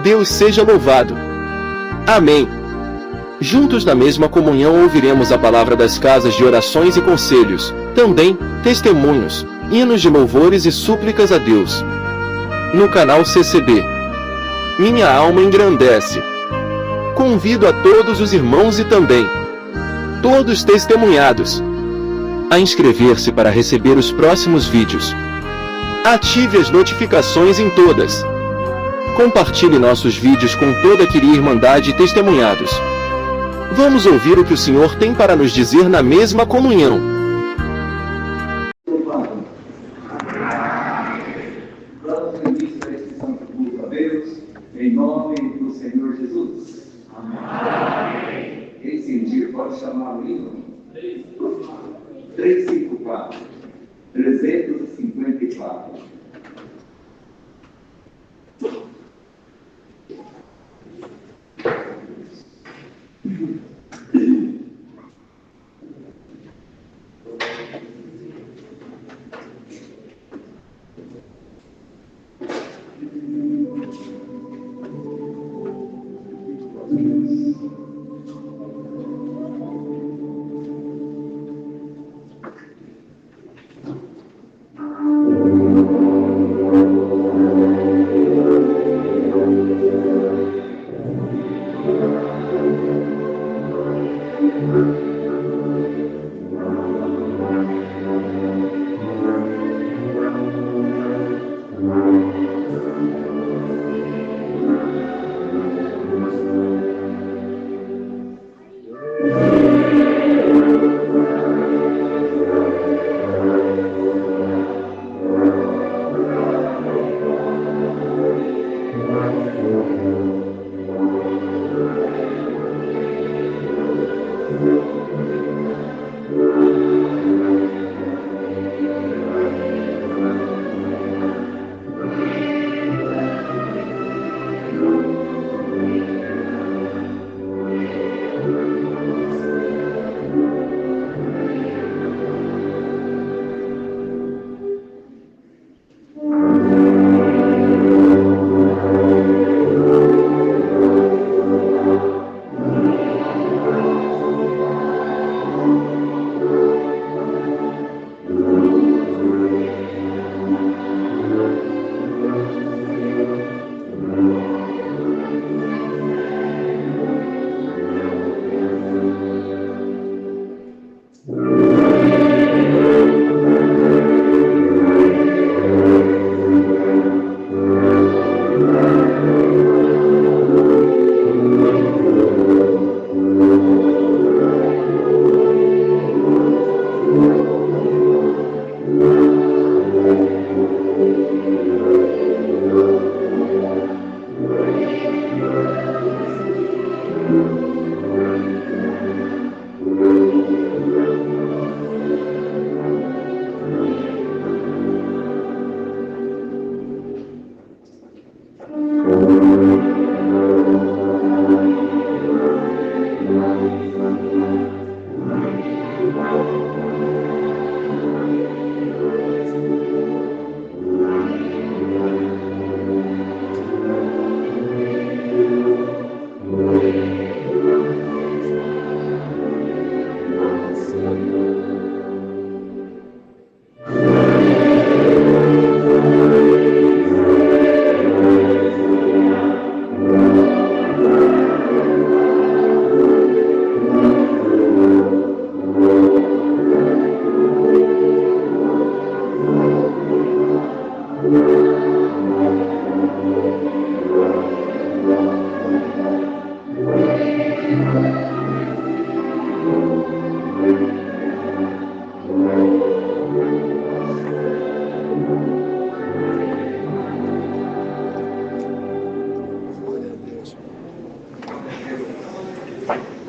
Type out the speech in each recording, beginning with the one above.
Deus seja louvado. Amém. Juntos na mesma comunhão ouviremos a palavra das casas de orações e conselhos, também, testemunhos, hinos de louvores e súplicas a Deus. No canal CCB. Minha alma engrandece. Convido a todos os irmãos e também todos testemunhados a inscrever-se para receber os próximos vídeos. Ative as notificações em todas. Compartilhe nossos vídeos com toda a querida Irmandade e testemunhados. Vamos ouvir o que o Senhor tem para nos dizer na mesma comunhão. Damos início a este santo culto a Deus, em nome do Senhor Jesus. Amém. Quem sentir pode chamar o hino. 354. 354.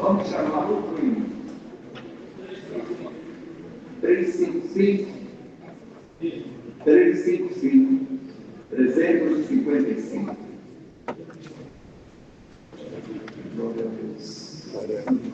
Vamos chamar o hino. 355. 355. 355. Glória a Deus. Glória a Deus.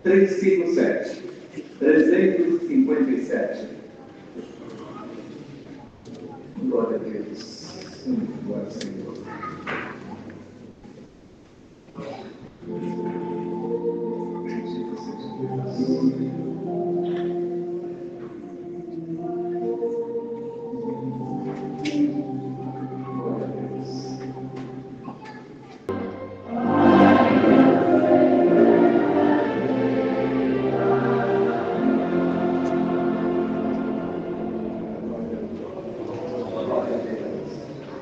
357. 357. Glória a Deus. Glória ao Senhor.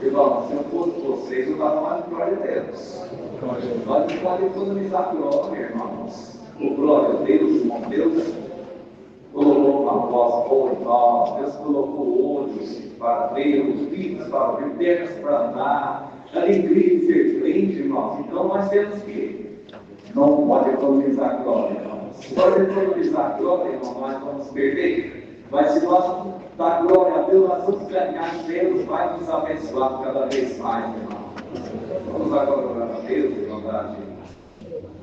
Irmão, se eu fosse vocês, eu estava mais glória a Deus. Nós não podemos economizar glória, irmãos. O glória a Deus, irmão, Deus colocou uma voz boa em nós, Deus colocou olhos para ver, ouvidos para ouvir, pernas para andar, alegria de ser crente, irmãos. Então nós temos que não pode economizar glória, irmãos. Se nós economizar glória, irmão, nós vamos perder. Mas se nós dar glória a Deus, nós vamos ganhar, Deus vai nos abençoar cada vez mais, irmão. Vamos agora orar a Deus, irmandade.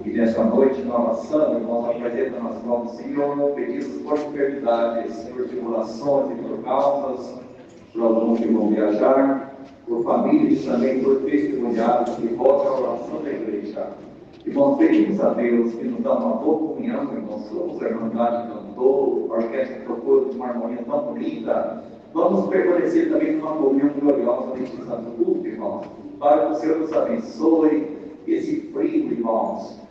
E nessa noite, na oração, irmãos, apresentamos nas mãos do Senhor, pedimos por enfermidades, por tribulações e por causas, por alguns que vão viajar, por famílias também, por testemunhados que voltam à oração da igreja. Irmãos, pedimos a Deus que nos dá uma boa comunhão, irmãos, somos a Irmandade cantou, a orquestra tocou de uma harmonia tão bonita. Vamos permanecer também numa comunhão gloriosa neste santo culto, irmãos, para que o Senhor nos abençoe esse frio, irmãos.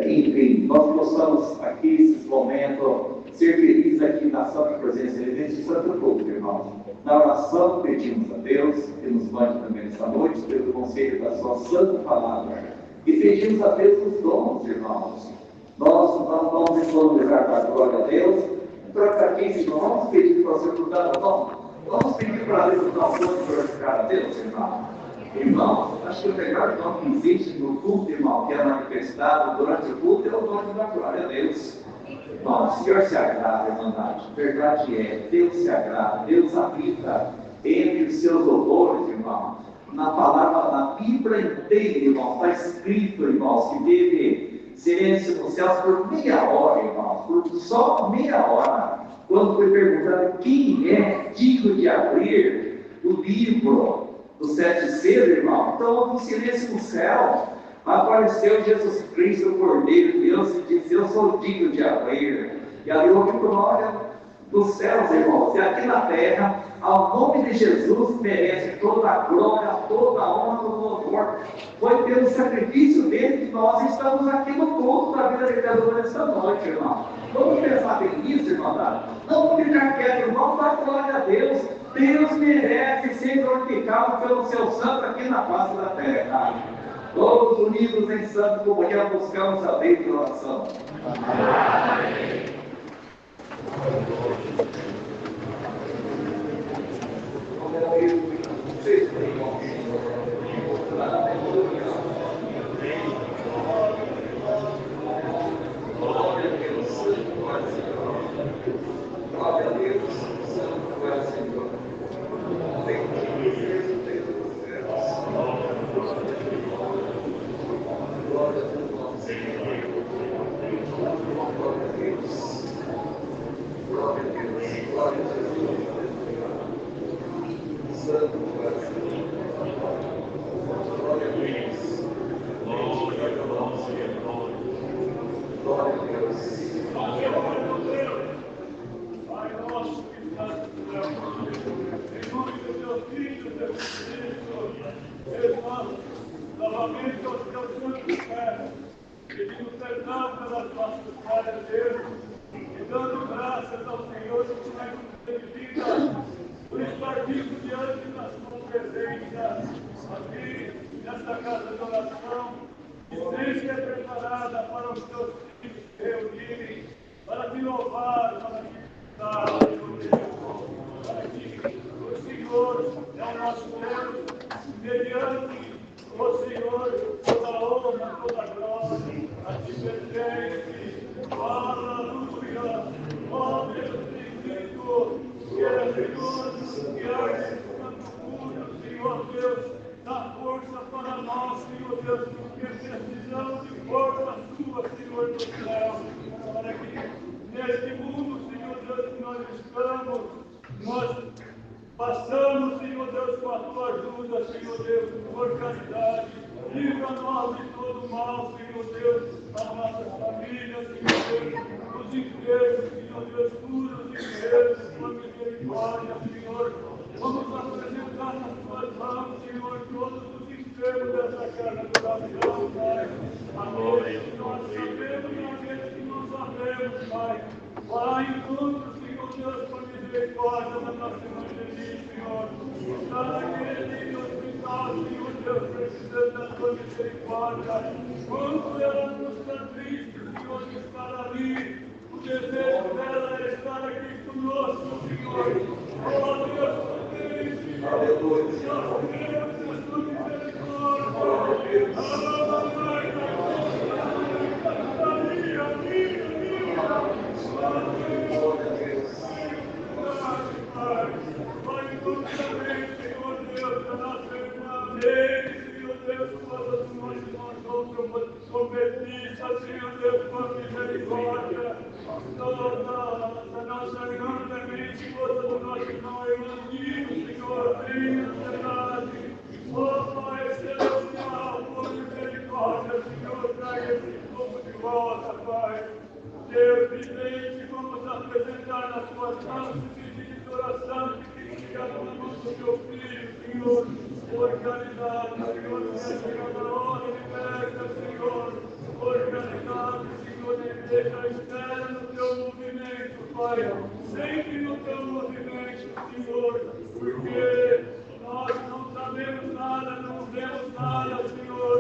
Enfim, nós possamos aqui, nesses momentos, ser felizes aqui na santa presença deste santo culto, irmãos. Na oração, pedimos a Deus que nos mande também esta noite, pelo conselho da sua santa palavra. E pedimos a Deus os dons, irmãos. Nós não vamos economizar para a glória a Deus. Troca disso, irmão. Vamos pedir para o Senhor nos dar o dom. Vamos pedir para Deus dar o dom de glorificar a Deus, irmão. Irmão, acho que o melhor dom que existe no culto, irmão, que é manifestado durante o culto, é o dom da glória a Deus. Irmão, o Senhor se agrada, irmandade. Verdade é, Deus se agrada, Deus habita entre os seus louvores, irmão. Na palavra, na Bíblia inteira, irmão, está escrito, irmãos, que teve silêncio nos céus por meia hora, irmãos, por só meia hora, quando foi perguntado quem é digno de abrir o livro dos 7 selos, irmão. Então houve um silêncio no céu, apareceu Jesus Cristo, o Cordeiro de Deus, e disse: eu sou digno de abrir. E ali houve glória dos céus, irmãos, e aqui na terra, ao nome de Jesus, merece toda a glória, toda a honra, todo o louvor. Foi pelo sacrifício dele que nós estamos aqui no culto da vida de Deus nesta noite, irmão. Vamos pensar bem nisso, irmão. Não vamos ficar quietos, irmão, dá glória a Deus. Deus merece ser glorificado pelo seu santo aqui na face da terra. Todos unidos em santa comunhão, buscamos a Deus de oração. Amém. Novamente aos teus santos pés, pedindo perdão pelas nossas falhas, Deus, e dando graças ao Senhor que mais nos vida, por estar vivo diante da sua presença, aqui nesta casa de oração, que sempre é preparada para os teus filhos se reunirem, para te louvar, para te cantar, para que o Senhor é o nosso Deus, mediante o Senhor, toda a honra, toda a glória, a ti pertence. Aleluia. Ó Deus bendito, que é Senhor, que é santo puro, Senhor Deus, dá força para nós, Senhor Deus, porque precisamos de força sua, Senhor do céu. nós estamos, nós passamos, Senhor Deus, com a tua ajuda, Senhor Deus, por caridade. Livra-nos de todo mal, Senhor Deus, as nossas famílias, Senhor Deus, os enfermos, Senhor Deus, cura os enfermos, por misericórdia, Senhor. Vamos apresentar nas tuas mãos, Senhor, todos os enfermos dessa casa de oração, Pai. Amém. Nós sabemos, amém, que nós sabemos, Pai. Vai em tudo, Senhor Deus, por misericórdia da nossa irmã Geni, Senhor. Está naquele hospital, Senhor Deus, precisando da tua misericórdia. Quando ela nos está triste, Senhor, de estar ali, o desejo dela é estar aqui conosco, Senhor. Oh, Deus, por Deus, Senhor. Aleluia. Nós queremos a tua misericórdia. Senhor Deus, por misericórdia, da nossa irmã também, esposa do nosso irmão Evangelho, Senhor, venha na verdade. Oh, Pai Celestial, por misericórdia, Senhor, traga esse povo de volta, Pai. Deus, vidente, vamos apresentar nas tuas mãos esse pedido de oração que tem chegado na mão do teu filho, Senhor, por caridade, Senhor, que é chegada a hora, liberta, Senhor. Organizado, Senhor, deixa espera no teu movimento, Pai, sempre no teu movimento, Senhor, porque nós não sabemos nada, não vemos nada, Senhor,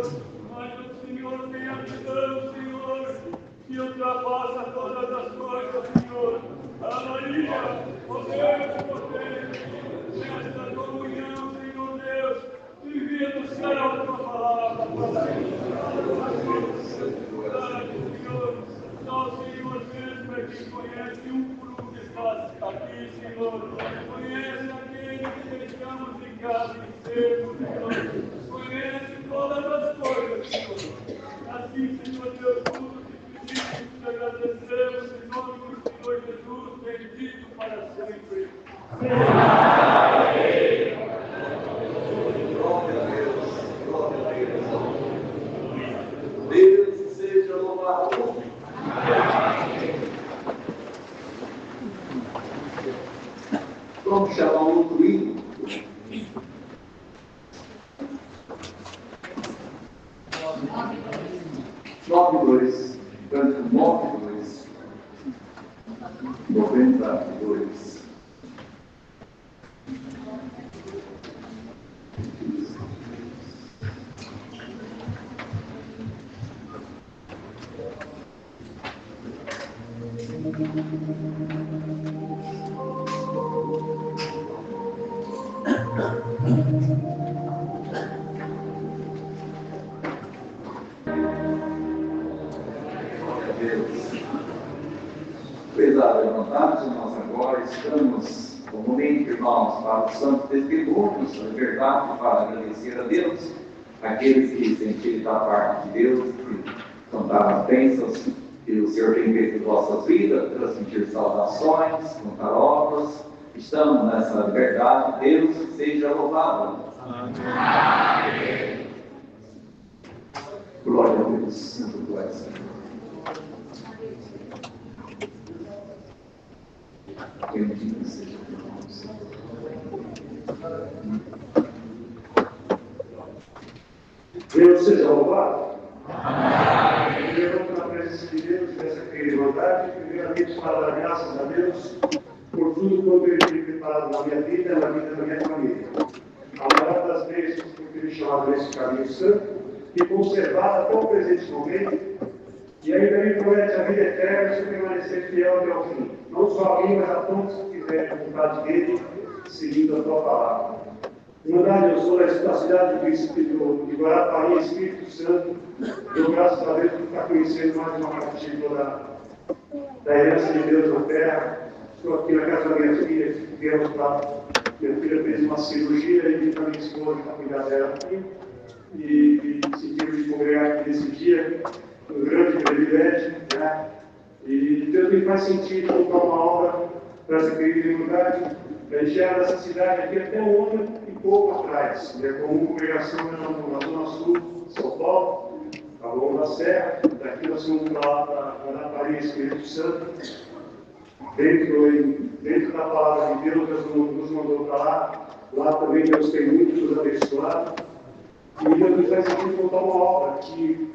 mas o Senhor tem a visão, Senhor, que ultrapassa todas as coisas, Senhor. A Maria, podemos, nesta comunhão, Senhor Deus, viver no céu a tua palavra, Senhor, só o Senhor mesmo é que conhece um por um que está aqui, Senhor. Conhece aquele que deixamos em casa enfermo, Senhor. Conhece todas as coisas, Senhor. Assim, Senhor Deus, tudo que pedimos, te agradecemos em nome do Senhor Jesus, bendito para sempre. Amém. Glória a Deus, glória a Deus. Deus seja louvado. Vamos chamar um outro hino. 9-2, canto 9-2, 92. Prezado, levantados nós agora estamos no momento, irmãos, para os santos testemunhos, a verdade, para agradecer a Deus, aqueles que sentiram da parte de Deus, que cantaram as bênçãos que o Senhor tem feito em vossas vidas, transmitir saudações, contar obras. Estamos nessa liberdade, Deus seja louvado. Amém. Glória a Deus, Santo tu és, Senhor. Bendito seja o teu nome, Senhor. Deus seja louvado. Levamos na presença de Deus, nessa querida primeiramente para dar graças a Deus por tudo quanto Ele tem preparado na minha vida e na vida da minha família. A maior das bênçãos por ter me chamado nesse caminho santo e conservado até o presente momento, e ainda me promete a vida eterna se eu permanecer fiel até o fim. Não só a mim, mas a todos que quiserem a vontade dele, seguindo a tua palavra. Irmandade, eu sou da cidade de Guarapari, Espírito Santo. Eu, graças a Deus, por estar conhecendo mais uma partícula da herança de Deus na terra. Estou aqui na casa da minha filha, viemos para. Minha filha fez uma cirurgia e vim para minha esposa para cuidar dela aqui. E decidimos de congregar aqui nesse dia, um grande privilégio, né? E Deus me faz sentir contar uma obra para essa querida irmandade. A gente era dessa cidade aqui até um ano e pouco atrás, né, como congregação na Zona Sul de São Paulo, a Longa da Serra. Daqui nós fomos para lá, para Paris, Espírito Santo. Dentro da palavra de Deus, Deus nos mandou para lá. Lá também Deus tem muito nos abençoado. E Deus nos vai sempre contar uma obra que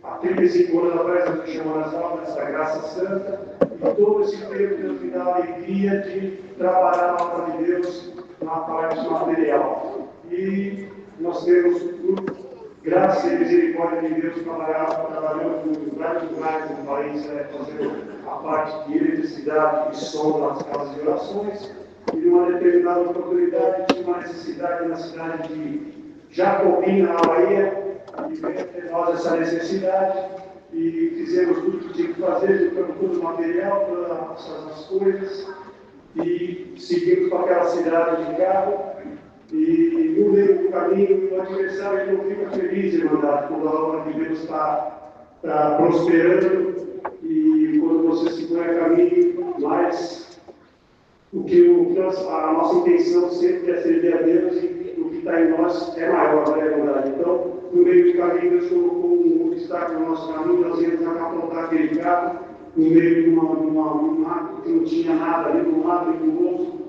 há 35 anos atrás nós chamamos as obras da Graça Santa. E todo esse tempo Deus me dá a alegria de trabalhar na obra de Deus na parte material. E nós temos, por graça e misericórdia de Deus, trabalhando em vários lugares do país, fazendo a parte de eletricidade e som nas casas de orações. E numa determinada oportunidade tinha uma necessidade na cidade de Jacobina, na Bahia, e veio até nós essa necessidade, e fizemos tudo que tinha que fazer, juntamos todo o material, todas as coisas, e seguimos para aquela cidade de carro, e no meio do caminho, o adversário não fica feliz, irmandade, quando a obra de Deus está prosperando, e quando você se põe a caminho, mas a nossa intenção sempre é servir a Deus, e o que está em nós é maior, né, irmandade? Então, no meio do caminho, Deus colocou um obstáculo no nosso caminho, nós íamos apontar aquele carro, no meio de um mato que não tinha nada, nem de um lado nem do outro,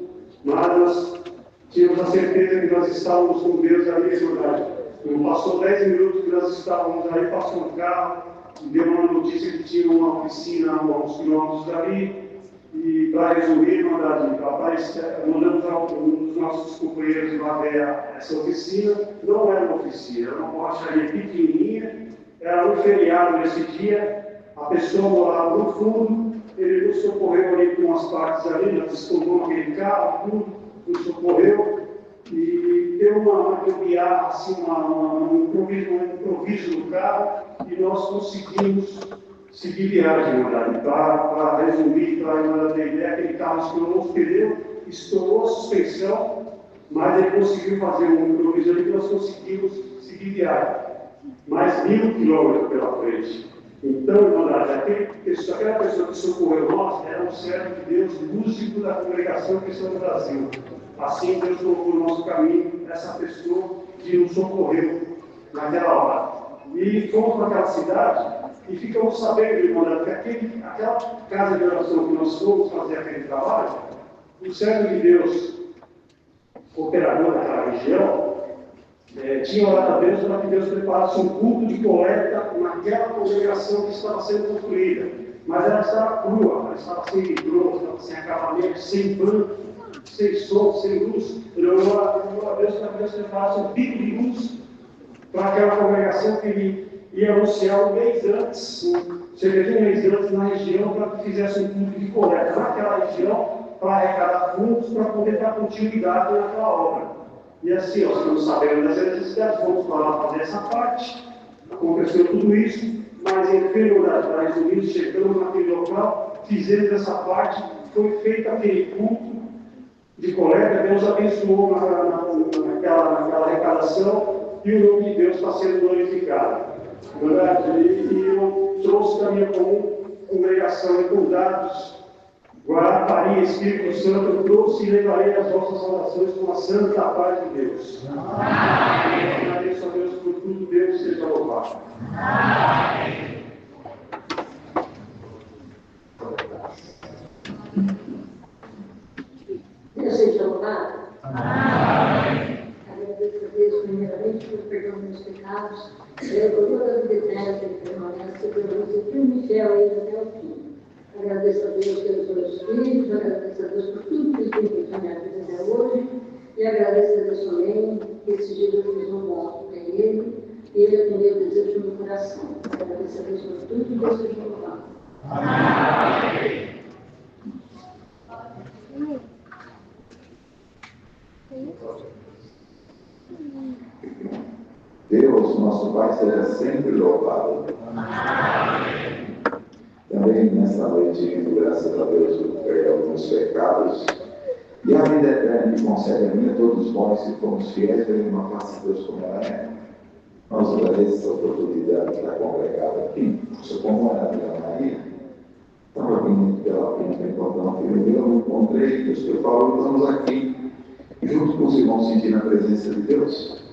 mas nós tínhamos a certeza que nós estávamos com Deus ali, irmandade. Não passou 10 minutos que nós estávamos ali, passou um carro, e deu uma notícia que tinha uma piscina a uns quilômetros dali. E para resumir, irmandade, mandamos um dos nossos companheiros lá ver essa oficina. Não era uma oficina, era uma borracharia pequenininha, era um feriado nesse dia, a pessoa morava no fundo, ele nos socorreu ali com as partes ali, nós escondemos aquele carro, tudo, nos socorreu, e deu uma gambiarra, assim, um improviso no carro, e nós conseguimos seguir viagem, irmandade. Para resumir, para a irmandade ter ideia, aquele carro estourou os pneus, estourou a suspensão, mas ele conseguiu fazer um improviso ali que nós conseguimos seguir viagem. Mais 1.000 quilômetros pela frente. Então, irmandade, aquela pessoa que socorreu nós era um servo de Deus, músico da congregação cristã do Brasil. Assim, Deus colocou no nosso caminho essa pessoa que nos socorreu naquela hora. E fomos para aquela cidade. E ficamos sabendo, irmão, que aquela casa de oração que nós fomos fazer aquele trabalho, o servo de Deus, operador daquela região, tinha orado a Deus para que Deus preparasse um culto de coleta naquela congregação que estava sendo construída. Mas ela estava crua, ela estava sem hidrômetro, estava sem acabamento, sem banco, sem som, sem luz. Ele orou a Deus para que Deus preparasse um pico de luz para aquela congregação que ele ia anunciar um mês antes, cerca de um mês antes, na região, para que fizesse um culto de coleta naquela região, para arrecadar fundos, para poder dar continuidade naquela obra. E assim, nós estamos sabendo das necessidades, vamos para lá fazer essa parte, aconteceu tudo isso, mas em verdade, para resumir, chegamos naquele local, fizemos essa parte, foi feito aquele culto de coleta, Deus abençoou naquela arrecadação, e o nome de Deus está sendo glorificado. E eu trouxe da minha congregação em Condados, Guarapari, Espírito Santo, eu trouxe e levarei as vossas orações com a santa paz de Deus. Amém. Agradeço a Deus por tudo, Deus seja louvado. Amém. Deus seja louvado. Amém. Agradeço a Deus primeiramente por perdão dos meus pecados, por toda a vida eterna que ele permanece, permanece firme e fiel ainda até o fim. Agradeço a Deus pelos meus filhos, agradeço a Deus por tudo que ele tem feito na minha vida até hoje, e agradeço a Deus também que esse dia eu fiz um voto para ele, e ele atendeu o desejo do meu coração. Agradeço a Deus por tudo e Deus seja louvado. Amém. Deus, nosso Pai, seja sempre louvado. Também nessa noite, graças a Deus, o perdão dos meus pecados e a vida eterna que concede a mim a todos nós, se formos fiéis, devemos uma face a Deus como ela é. Nós agradecemos a oportunidade de estar congregado aqui, como era a Maria, Estava vindo pela frente para encontrar uma filha, eu não encontrei, Deus que eu falo, estamos aqui, junto com os irmãos, sentindo a presença de Deus.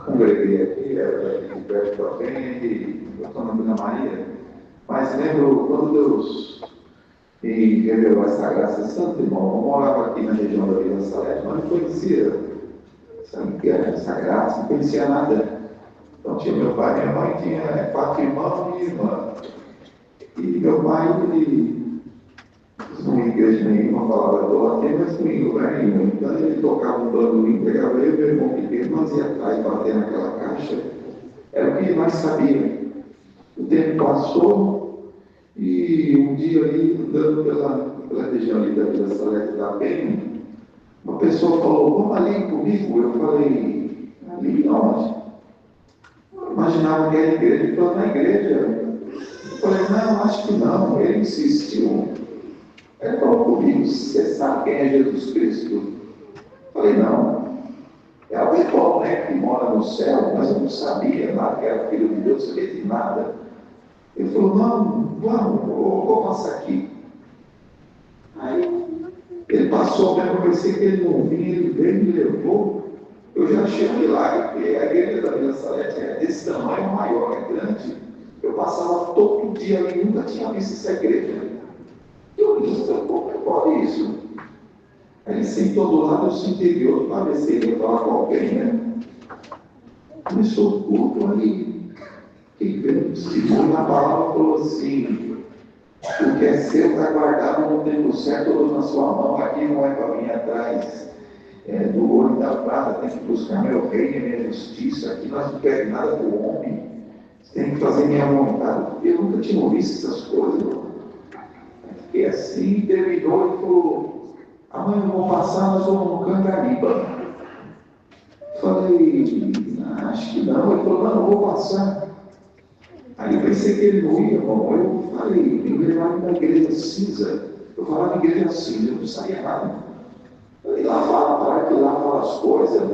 Congreguei aqui, era de perto para frente, eu estou na Vila Maria, mas lembro quando Deus me revelou essa graça, santo irmão, eu morava aqui na região da Vila Salete, mas não conhecia essa graça, não conhecia nada. Então tinha meu pai, minha mãe, tinha 4 irmãos e irmã. E meu pai, ele não ia igreja nenhuma, falava idolatria, mas não ia em lugar nenhum. Então ele tocava um bandolim, pegava eu e meu irmão pequeno, nós ia atrás, bater naquela caixa. Era o que nós sabíamos. O tempo passou e um dia ali, andando pela região ali da Vila Salete da Penha, uma pessoa falou, vamos ali comigo? Eu falei, ali onde? Eu imaginava que era igreja, ele falou, na igreja. Eu falei, não, acho que não. Ele insistiu. Ele falou comigo, você sabe quem é Jesus Cristo? Eu falei, não. É o irmão, né, que mora no céu, mas eu não sabia nada, que era filho de Deus, não sabia de nada. Ele falou, não, vamos, vou passar aqui. Aí, ele passou, mesmo, eu pensei que ele não vinha, ele veio e me levou. Eu já achei um milagre, porque a igreja da Vila Salete é desse tamanho, maior, é grande. Eu passava todo dia ali, nunca tinha visto essa igreja. Eu disse, como pode isso? Aí ele sentou do lado, eu se interior, para ver se ele ia falar com alguém, né? Começou o culto aí. Quem veio, seguro na palavra, falou assim, o que é seu está guardado no tempo certo, ou na sua mão, aqui não é para vir atrás do ouro e da prata, tem que buscar meu reino e minha justiça, aqui nós não queremos nada com o homem, você tem que fazer minha vontade. Eu nunca tinha visto essas coisas, não. Fiquei assim, terminou e falou, amanhã eu vou passar, nós vamos no Cangariba. Falei, acho que não. Ele falou, não, eu vou passar. Aí eu pensei que ele não ia, irmão. Eu falei, me levaram na igreja cinza. Eu falava igreja cinza, eu não sabia nada. Falei, lá fala, para que lá fala as coisas.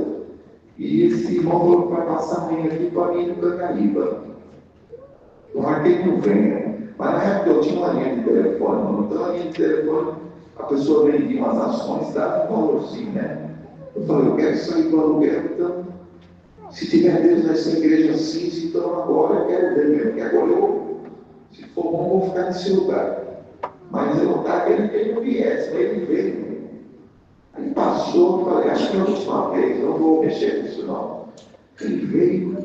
E esse irmão falou que vai passar amanhã aqui para mim no Cangariba. Eu marquei que não venha. Mas na época eu tinha uma linha de telefone, não. Então a linha de telefone, a pessoa vendia umas ações, dava um valorzinho, né? Eu falei, eu quero sair do aluguel, então, se tiver Deus nessa igreja cinza, então agora eu quero ver mesmo, porque agora eu, se for bom, vou ficar nesse lugar. Mas eu estava querendo que ele não viesse, mas ele veio. Aí passou, eu falei, acho que é a última vez, não vou mexer nisso não. Ele veio,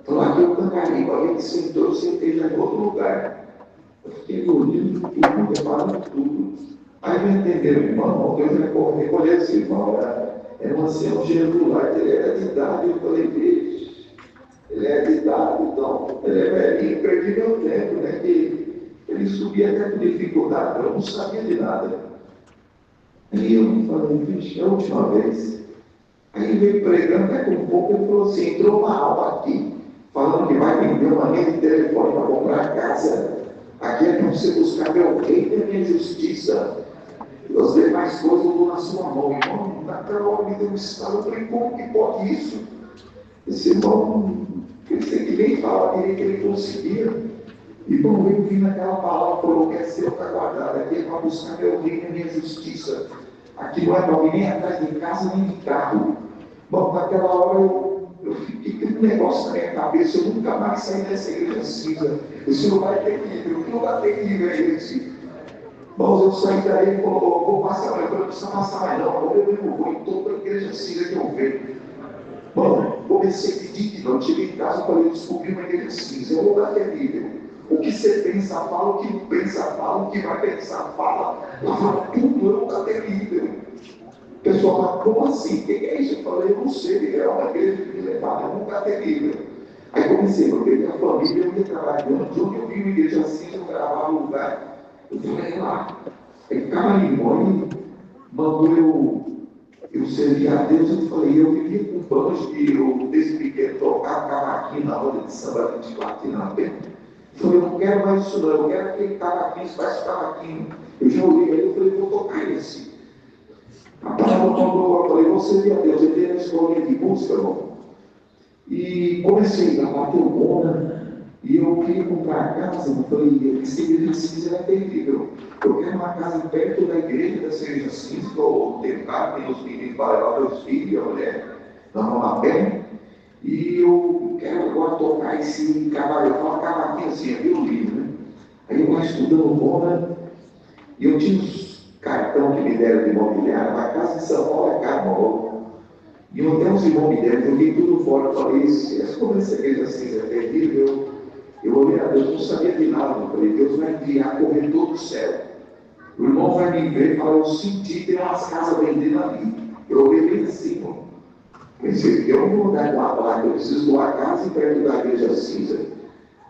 falou, aqui eu Cangariba, ele sentou, eu sentei já em outro lugar. Eu fiquei olhando tudo, preparando tudo. Aí me entenderam, irmão, Deus recolheu esse irmão, era um ancião regular, ele era de idade, eu falei, vixe, ele é de idade, então, ele é velhinho, perdi meu tempo, né, que ele subia até com dificuldade, eu não sabia de nada. Aí eu falei, vixe, é a última vez. Aí ele veio pregando, até com um pouco, ele falou assim, entrou uma alma aqui, falando que vai vender uma linha de telefone para comprar a casa. Aqui é para você buscar meu reino e minha justiça. As demais coisas eu dou na sua mão, irmão. Naquela hora me deu um estalo, eu falei, como que pode isso? Esse irmão, pensei que nem falava direito que ele conseguia. E bom, veio vir naquela palavra, falou, que é seu, está guardado. Aqui é para buscar meu reino e minha justiça. Aqui não é para vir nem atrás de casa, nem de carro. Bom, naquela hora eu fiquei com um negócio na minha cabeça, eu nunca mais saí dessa igreja cinza. Esse lugar é terrível, que lugar terrível é esse? Bom, eu saí daí e falou, vou passar, mas eu não preciso passar mais não, eu mesmo vou em toda a igreja cinza que eu vejo. Bom, comecei a pedir que não, cheguei em casa e falei, descobri uma igreja cinza, é um lugar terrível. O que você pensa, fala, o que não pensa, fala, o que vai pensar, fala. Ela fala, tudo é um lugar terrível. O pessoal fala, como assim? O que é isso? Eu falei, eu não sei, porque é uma igreja que me levava, é um lugar terrível. Aí comecei, porque minha família, eu ia trabalhando, de onde eu vi uma igreja assim, eu gravava um lugar. Eu falei, lá. Aí ficava ali, mãe, mandou eu servir a Deus, eu falei, eu vivia com banjo que eu, desde pequeno, tocava cavaquinho na roda de samba, de platina na pena. Eu falei, eu não quero mais isso não, eu quero aquele cavaquinho, faz cavaquinho. Eu já olhei aí, eu falei, vou tocar esse. A palavra mandou, eu falei, vou servir a Deus, eu dei na escolinha de música, irmão. E comecei a bater o bom, E eu queria comprar a casa, eu falei, essa igreja cinza é terrível. Eu quero uma casa perto da igreja dessa igreja cinza, que eu tenho carro, tenho os meninos para levar meus filhos e a mulher, nós vamos a pé. E eu quero agora tocar esse cavaquinho, eu falo cavaquinho assim, é violino, né? Aí eu lá estudando Roma, e eu tinha uns cartão que me deram de imobiliário, a casa de São Paulo é caro, maluco. E eu até uns irmãos me deram, eu joguei tudo fora, eu falei, como essa igreja cinza é terrível, eu olhei a Deus, não sabia de nada, eu falei, Deus vai enviar corretor do céu. O irmão vai me ver e falar, eu senti, tem umas casas vendendo ali. Eu olhei bem assim, irmão. Pensei, eu não vou dar uma placa, eu preciso de uma casa perto da igreja cinza.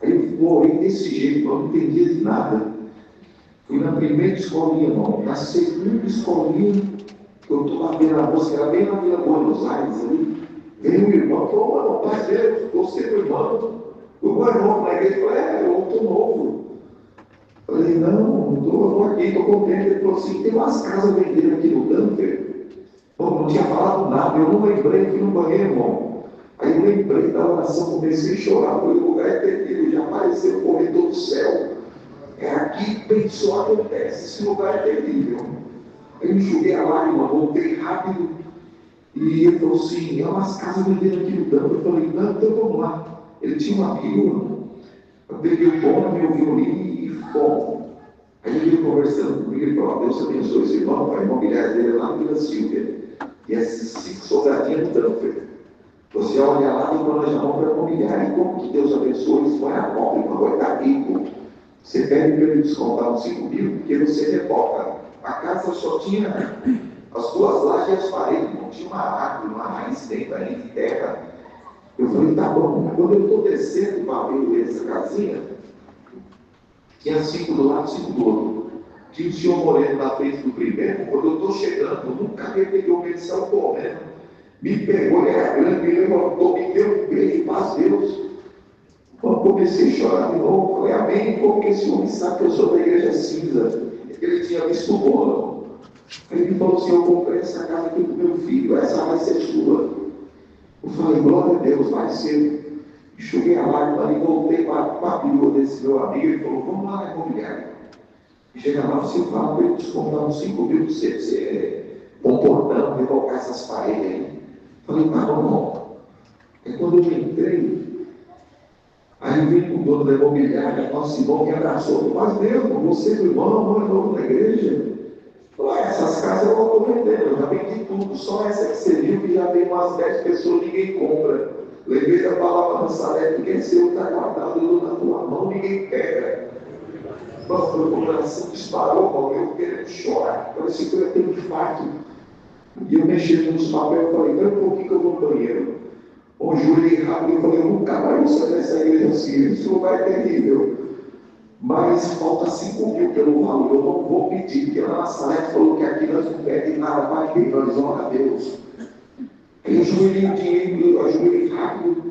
Aí eu orei desse jeito, eu não entendia de nada. Fui na primeira escolinha, irmão. Na segunda escolinha, eu estou lá vendo a moça, era bem na Vila Buenos Aires ali. Veio um irmão, falou, mano, pai dele, você meu irmão. O meu irmão na igreja falou, eu estou novo. Eu falei, não estou aqui, estou contente. Ele falou assim, tem umas casas vendendo aqui no Danfer. Bom, não tinha falado nada, eu não lembrei, fui no banheiro, irmão. Aí eu lembrei da oração, comecei a chorar, falei, o lugar é terrível, já apareceu o corredor do céu. É aqui que só acontece, esse lugar é terrível. Aí eu enxuguei a lágrima, voltei rápido, e ele falou assim, é umas casas vendendo aqui no Danfer. Eu falei, não, então vamos lá. Ele tinha uma viúva, eu peguei o bom, meu violino e bom. Aí ele veio conversando comigo, ele falou, Deus abençoe esse irmão, a imobiliária dele é lá na Vila Silvia. E essas 5 soldadinhas no Danfer. Você olha lá e planeja mão para imobiliária. E como que Deus abençoe, isso não é a pobre, não vai estar rico. Você pede para ele descontar uns 5 mil, porque você reboca. A casa só tinha as 2 lajes e as paredes, não tinha uma árvore, uma raiz dentro ali de terra. Eu falei, tá bom. Quando eu estou descendo para ver essa casinha, tinha 5 do lado, 5 do outro. Tinha o senhor moreno na frente do primeiro. Quando eu estou chegando, nunca me pegou, ele saiu correndo. Me pegou, ele era grande, me levantou, me deu um beijo, paz Deus. Quando comecei a chorar de novo, falei, amém, como que esse homem sabe que eu sou da igreja cinza? Ele tinha visto o bolo. Aí ele falou assim, eu comprei essa casa aqui para o meu filho, essa vai ser sua. Eu falei, glória a Deus, vai ser. Enxuguei a lágrima e voltei para a viúva desse meu amigo, ele falou, vamos lá na imobiliária. Chega lá, você fala para ele descontar uns 5 mil para você comportando, revocar essas paredes aí. Falei, tá bom. Aí quando eu entrei, aí veio o dono da imobiliária, nosso irmão me abraçou, mas mesmo, você meu irmão, é novo na igreja. Falei, essas casas eu não estou vendendo, eu já vendi tudo, só essa que você viu que já tem umas 10 pessoas, ninguém compra. Lembrei da palavra Nazaré, que é seu, está guardado na tua mão, ninguém pega. Nossa, meu coração disparou, eu querendo chorar, parecia que eu ia ter um infarto. E eu mexendo nos papéis, eu falei, espera um pouquinho que eu vou no banheiro. Eu joelhei rápido, eu falei, eu nunca mais vou sair dessa igreja assim, esse lugar é terrível. Mas falta 5 mil pelo valor, eu não vou pedir, porque a Nazaré falou que aqui nós não pedimos nada, vai ter, nós vamos a Deus. Aí eu joelhei o dinheiro, eu ajoelhei rápido,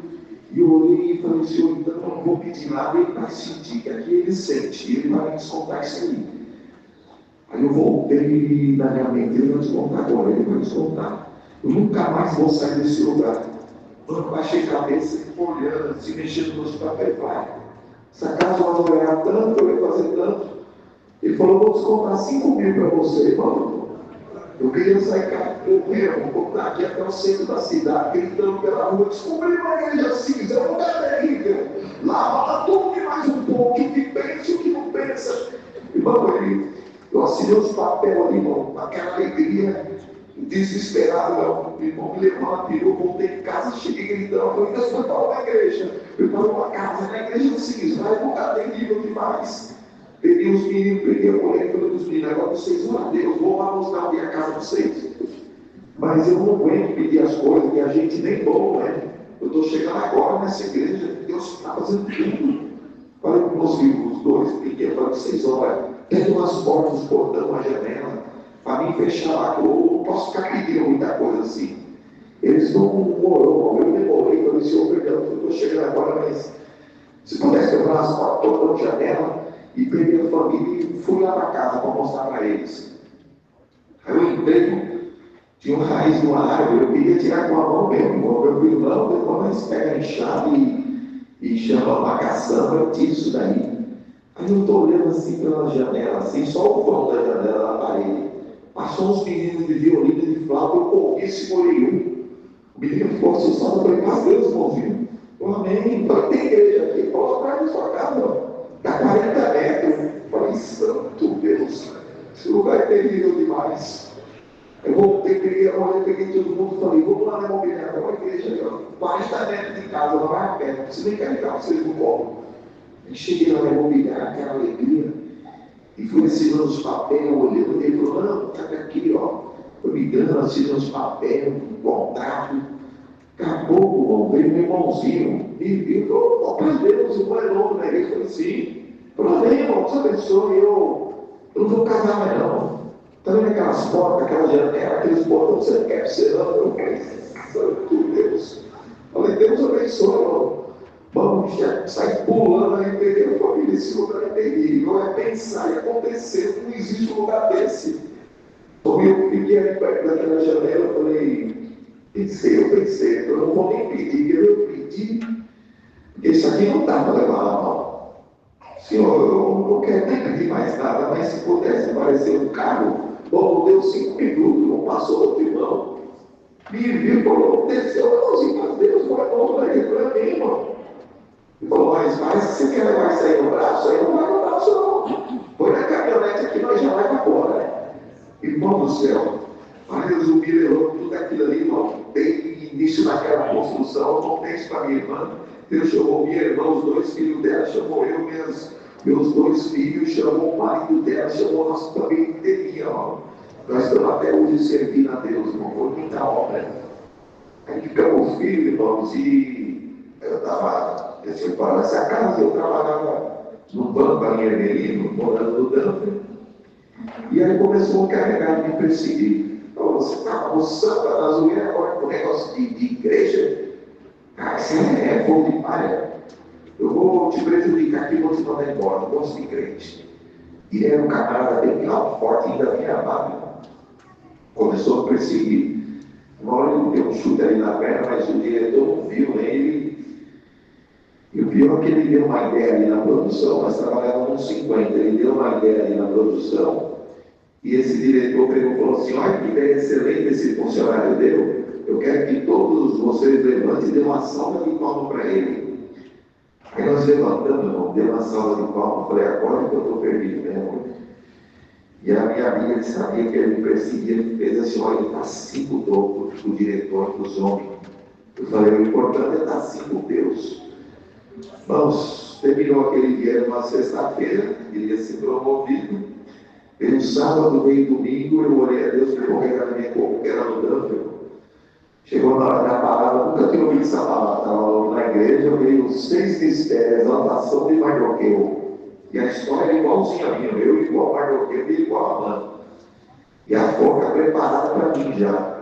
e eu olhei e falei, Senhor, então eu não vou pedir nada, ele vai sentir, que aqui ele sente, ele vai me descontar isso aí. Aí eu voltei na minha mente, ele vai descontar agora, ele vai descontar. Eu nunca mais vou sair desse lugar. Eu baixei a cabeça e fui olhando, assim, mexendo nos papéis. Essa casa vai ganhar tanto, eu ia fazer tanto. Ele falou, vou descontar 5 mil para você, mano. Eu queria sair correndo, vou contar aqui até o centro da cidade, gritando pela rua, descobri uma igreja cinza, é um lugar terrível. Lá tudo e mais um pouco, que pensa, o que não pensa. Irmão, eu assinei os papéis ali, irmão, com aquela alegria, desesperado, meu irmão me levou uma perua, voltei em casa, cheguei gritando, eu falei, Deus foi para uma igreja. Eu falei, uma casa, na igreja cinza, vai um lugar terrível demais. Peguei os meninos, peguei a mulher e falei dos meninos, agora vocês vão a Deus, vou lá mostrar onde é a casa de vocês. Mas eu não aguento pedir as coisas que a gente nem bom, né? Eu estou chegando agora nessa igreja, Deus está fazendo tudo. Falei para os meus filhos, os 2 pequenos, falei, vocês olha, tem umas portas, uns portão, uma janela, para mim fechar lá, que eu não posso ficar pedindo muita coisa assim. Eles não moram, eu demorei, falei, Senhor, perdão, eu estou chegando agora, mas se pudesse quebrar as portas, portão, janela, e peguei a família e fui lá para casa para mostrar para eles. Aí eu entrei, tinha uma raiz de uma árvore, eu queria tirar com a mão mesmo, meu filho não, depois nós pega a enxada e chama uma caçamba, eu disse isso daí. Aí eu estou olhando assim pela janela, assim, só o vão da janela na parede. Passou uns meninos de violino e de flauta, eu corri, segurei um. O menino ficou assustado, eu falei, mas Deus, irmãozinho. Eu, amém, então tem igreja aqui, coloca atrás da sua casa, dá 40 metros. Eu falei, santo Deus, esse lugar é terrível demais. Eu voltei, peguei todo mundo e falei, vamos lá na imobiliária, uma igreja ali, ó, 40 metros de casa, não vai a pé, não precisa nem carregar vocês no colo. Eu cheguei lá na imobiliária, aquela alegria, e fui assinando os papéis, olhando, ele falou, não, tá aqui, ó. Foi me dando, assinando os papéis, um contrato. Acabou, irmão, veio meu irmãozinho, me viu, falou, ó, pai Deus, o irmão é novo na igreja. Eu falei, sim. Falou, amém, irmão, Deus abençoe, eu não vou casar mais não. Tá vendo aquelas portas, aquela janela, aqueles portões, você quer ser não? Eu falei, santo Deus. Falei, Deus abençoe, irmão. Vamos já sair pulando na igreja, família, esse lugar é terrível, é pensar e acontecer, não existe um lugar desse. Então eu fiquei ali perto daquela janela, eu falei, pensei, eu não vou nem pedir, eu pedi, porque isso aqui não dá para levar na mão. Senhor, eu não quero nem pedir mais nada, mas se pudesse aparecer um carro, bom, deu 5 minutos, não passou outro irmão. Me viu, falou, desceu, irmãozinho, mas Deus não é bom para ele, para mim, irmão. Ele falou, mas se você quer levar isso aí no braço, aí não vai no braço não. Põe na caminhonete aqui, nós já vai embora, né? Irmão do céu, mas Deus me levou tudo aquilo ali, irmão. Desde o início daquela construção, eu contei isso para minha irmã. Deus chamou minha irmã, os 2 filhos dela, chamou eu, meus 2 filhos, chamou o marido dela, chamou nós também inteirinha, ó. Nós estamos até hoje servindo a Deus, irmão, por muita obra. Aí ficamos filhos, irmãos, e eu estava, deixa eu falar, nessa casa eu trabalhava no banco ali em Ermelino, morando no Danfer. E aí começou a carregar de me perseguir. Então, você está almoçando na zoeira agora com o negócio de igreja? Ah, isso é fogo de palha. Eu vou te prejudicar aqui, vou te mandar embora, não gosto de crente. E era um camarada bem alto, forte, ainda bem amado. Começou a perseguir. Uma hora ele deu um chute ali na perna, mas o diretor não viu ele. E o pior é que ele deu uma ideia ali na produção, nós trabalhávamos uns 50, ele deu uma ideia ali na produção, e esse diretor pegou e falou assim, olha que ideia excelente esse funcionário deu, eu quero que todos vocês levantem e dêem uma salva de palmas para ele. Aí nós levantamos, irmão, deu uma salva de palmas, falei, agora que eu estou perdido mesmo. E a minha amiga, ele sabia que ele me perseguia, ele fez assim, olha, ele está 5 dobros do diretor dos homens. Eu falei, o importante é estar 5 Deus. Vamos, terminou aquele dia, numa sexta-feira, iria ser promovido. Veio um sábado, veio domingo, eu orei a Deus, porque era na minha corpo, que era no Danfer. Chegou na hora da palavra, nunca tinha ouvido essa palavra, estava na igreja, veio 6 mistérios, exaltação de Mardoqueu. E a história é igualzinha a minha, eu igual a Mardoqueu e igual a Amã. E a forca preparada para mim já.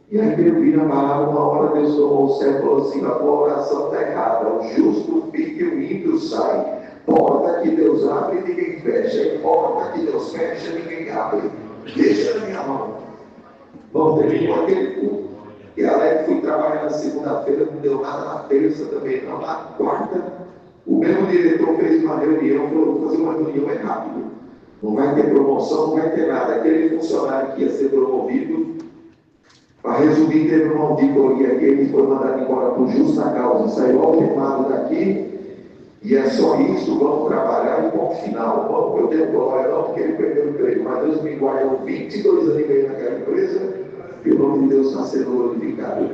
E aí eu vi na palavra, uma hora Deus tomou o céu e falou assim, a tua oração está errada, o justo fica e o ímpio sai. Porta que Deus abre, ninguém fecha. E porta que Deus fecha, ninguém abre. Deixa na minha mão. Bom, terminou aquele culto. E a fui trabalhar na segunda-feira, não deu nada na terça também, não. Na quarta, o mesmo diretor fez uma reunião, falou, vou fazer uma reunião rápido. Não vai ter promoção, não vai ter nada. Aquele funcionário que ia ser promovido, para resumir, teve uma auditoria que ele foi mandado embora por justa causa, saiu algemado daqui, e é só isso, vamos trabalhar e ponto final. Vamos, eu tenho glória não, porque ele perdeu o emprego, mas Deus me guardou 22 anos e meio naquela empresa, e o nome de Deus está sendo glorificado.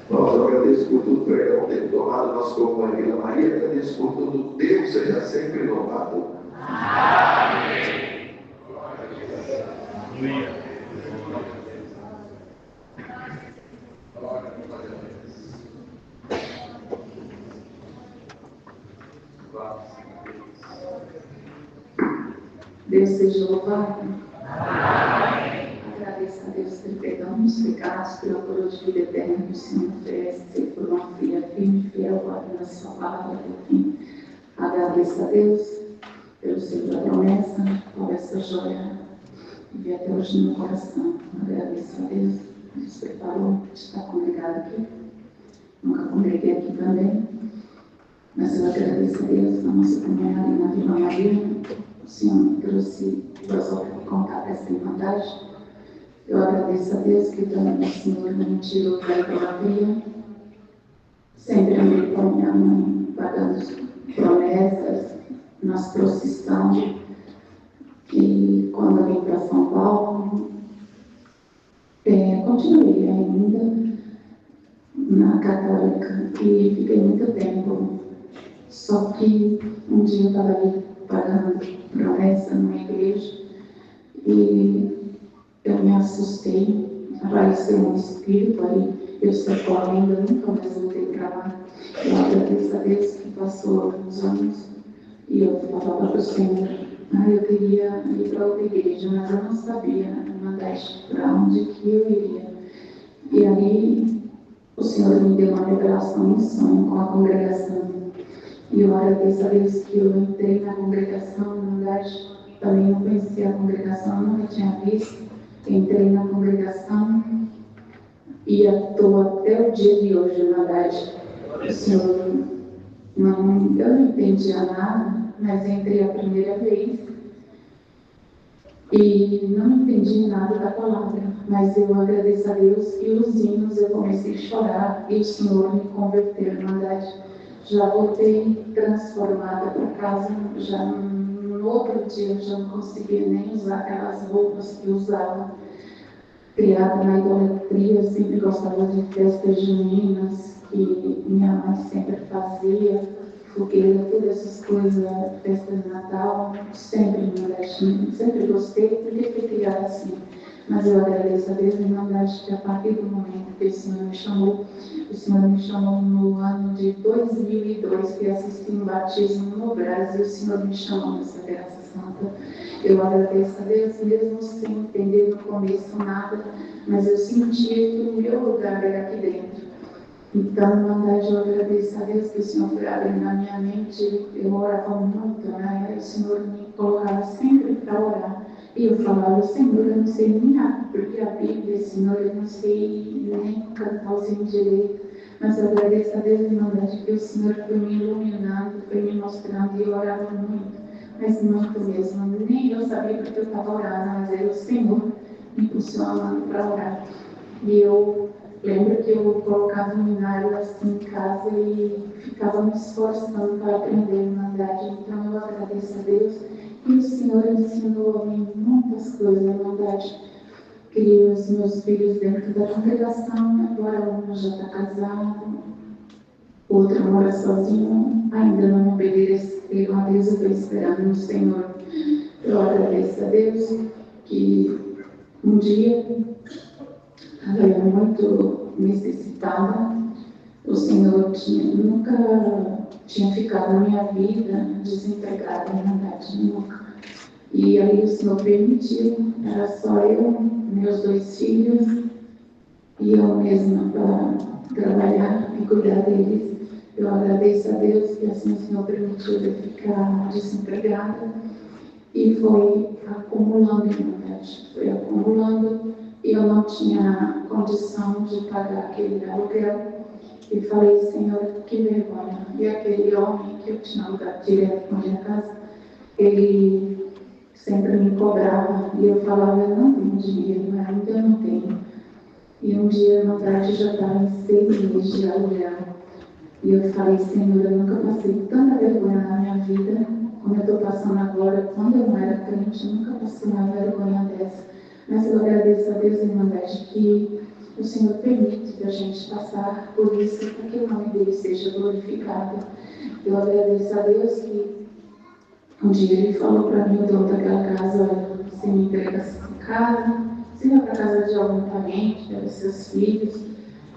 Nós agradeço por tudo, perdão, ter tomado nosso corpo na Vila Maria, agradeço por tudo, Deus seja sempre louvado. Amém. Deus seja louvado. Agradeço a Deus pelo perdão dos pecados, pela coroa de vida eterna que o Senhor oferece, por uma filha firme, fiel, guardando a sua palavra até o fim. Agradeço a Deus pelo Senhor da promessa, por essa joia que veio até hoje no meu coração. Agradeço a Deus, Deus preparou de estar congregado aqui. Nunca congreguei aqui também. Mas eu agradeço a Deus na nossa comunhade na Vila Maria. O Senhor me trouxe filosofia de contato essa irmandade. Eu agradeço a Deus que também o Senhor me tirou da idolatria. Sempre andei com a minha mãe, pagando promessas nas procissões. E quando eu vim para São Paulo, continuei ainda na Católica e fiquei muito tempo. Só que um dia eu estava ali pagando promessa numa igreja e eu me assustei, apareceu um espírito ali, eu saí correndo, nunca mais voltei para lá. Eu agradeço a Deus que passou alguns anos e eu falava para o Senhor, eu queria ir para outra igreja, mas eu não sabia para onde que eu iria. E aí o Senhor me deu uma revelação em sonho com a congregação. E eu agradeço a Deus que eu entrei na congregação, na verdade, também não conhecia a congregação, nunca tinha visto. Entrei na congregação e estou até o dia de hoje, na verdade. O Senhor, eu não entendia nada, mas entrei a primeira vez e não entendi nada da palavra. Mas eu agradeço a Deus que os hinos eu comecei a chorar e o Senhor me converteu, na verdade. Já voltei transformada para casa, já no outro dia eu já não conseguia nem usar aquelas roupas que eu usava. Criada na idolatria, eu sempre gostava de festas juninas, que minha mãe sempre fazia, fogueira, todas essas coisas, festa de Natal, sempre sempre gostei, porque fui criada assim. Mas eu agradeço a Deus, irmandade, que a partir do momento que o Senhor me chamou no ano de 2002, que assisti um batismo no Brasil, o Senhor me chamou nessa graça santa. Eu agradeço a Deus, mesmo sem entender no começo nada, mas eu sentia que o meu lugar era aqui dentro. Então, irmandade, eu agradeço a Deus que o Senhor foi abrindo na minha mente. Eu orava muito, né? E o Senhor me colocava sempre para orar. E eu falava, Senhor, eu não sei nem nada, porque a Bíblia, Senhor, eu não sei nem cantar os hinos direito. Mas eu agradeço a Deus, irmandade, que o Senhor foi me iluminando, foi me mostrando, e eu orava muito, mas muito mesmo. Nem eu sabia porque eu estava orando, mas era o Senhor me impulsionando para orar. E eu lembro que eu colocava um minário assim em casa e ficava me esforçando para aprender, irmandade. Então eu agradeço a Deus. E o Senhor ensinou a mim muitas coisas, irmandade. Criei os meus filhos dentro da congregação, agora um já está casado, outro mora sozinho, ainda não obedeceu a Deus, eu estou esperando no Senhor. Eu agradeço a Deus que um dia eu muito necessitada, o Senhor nunca tinha ficado na minha vida desempregada, na verdade, nunca. E aí o Senhor permitiu, era só eu, meus 2 filhos, e eu mesma para trabalhar e cuidar deles. Eu agradeço a Deus que assim o Senhor permitiu eu ficar desempregada e foi acumulando, na verdade, foi acumulando e eu não tinha condição de pagar aquele aluguel. E falei, Senhor, que vergonha. E aquele homem que eu tinha alugado direto com a minha casa, ele sempre me cobrava e eu falava, eu não tenho dinheiro, ainda eu não tenho. E um dia, na verdade, já estava em 6 meses de aluguel. E eu falei, Senhor, eu nunca passei tanta vergonha na minha vida como eu estou passando agora. Quando eu não era crente, eu nunca passei uma vergonha dessa. Mas eu agradeço a Deus, irmandade, que o Senhor permite que a gente passar por isso, para que o nome dele seja glorificado. Eu agradeço a Deus que um dia ele falou para mim, o dono daquela casa, olha, você me entrega essa casa, você vai para a casa de algum parente, pega seus filhos,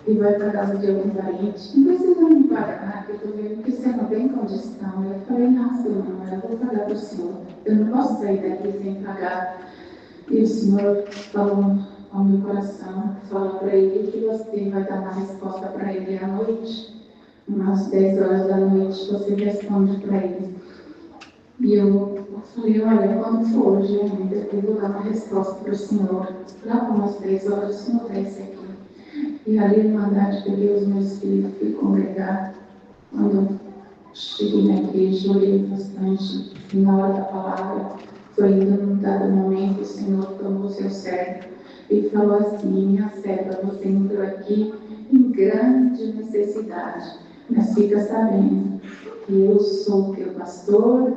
e vai para a casa de algum parente. Não precisa me pagar, que eu estou vendo que você não tem condição. Eu falei, não, Senhor, eu vou pagar para o Senhor. Eu não posso sair daqui sem pagar. E o Senhor falou ao meu coração, fala para ele que você vai dar uma resposta para ele à noite. Umas 10 horas da noite você responde para ele. E eu falei, olha, quando for hoje ainda, eu vou dar uma resposta para o Senhor. Lá por umas 10 horas, o Senhor desce aqui. E ali, irmandade, peguei os meus filhos, fui congregar. Quando cheguei na igreja, orei bastante, e na hora da palavra, foi ainda num dado momento, o Senhor tomou seu servo e falou assim: minha serva, você entrou aqui em grande necessidade, mas fica sabendo que eu sou o teu pastor,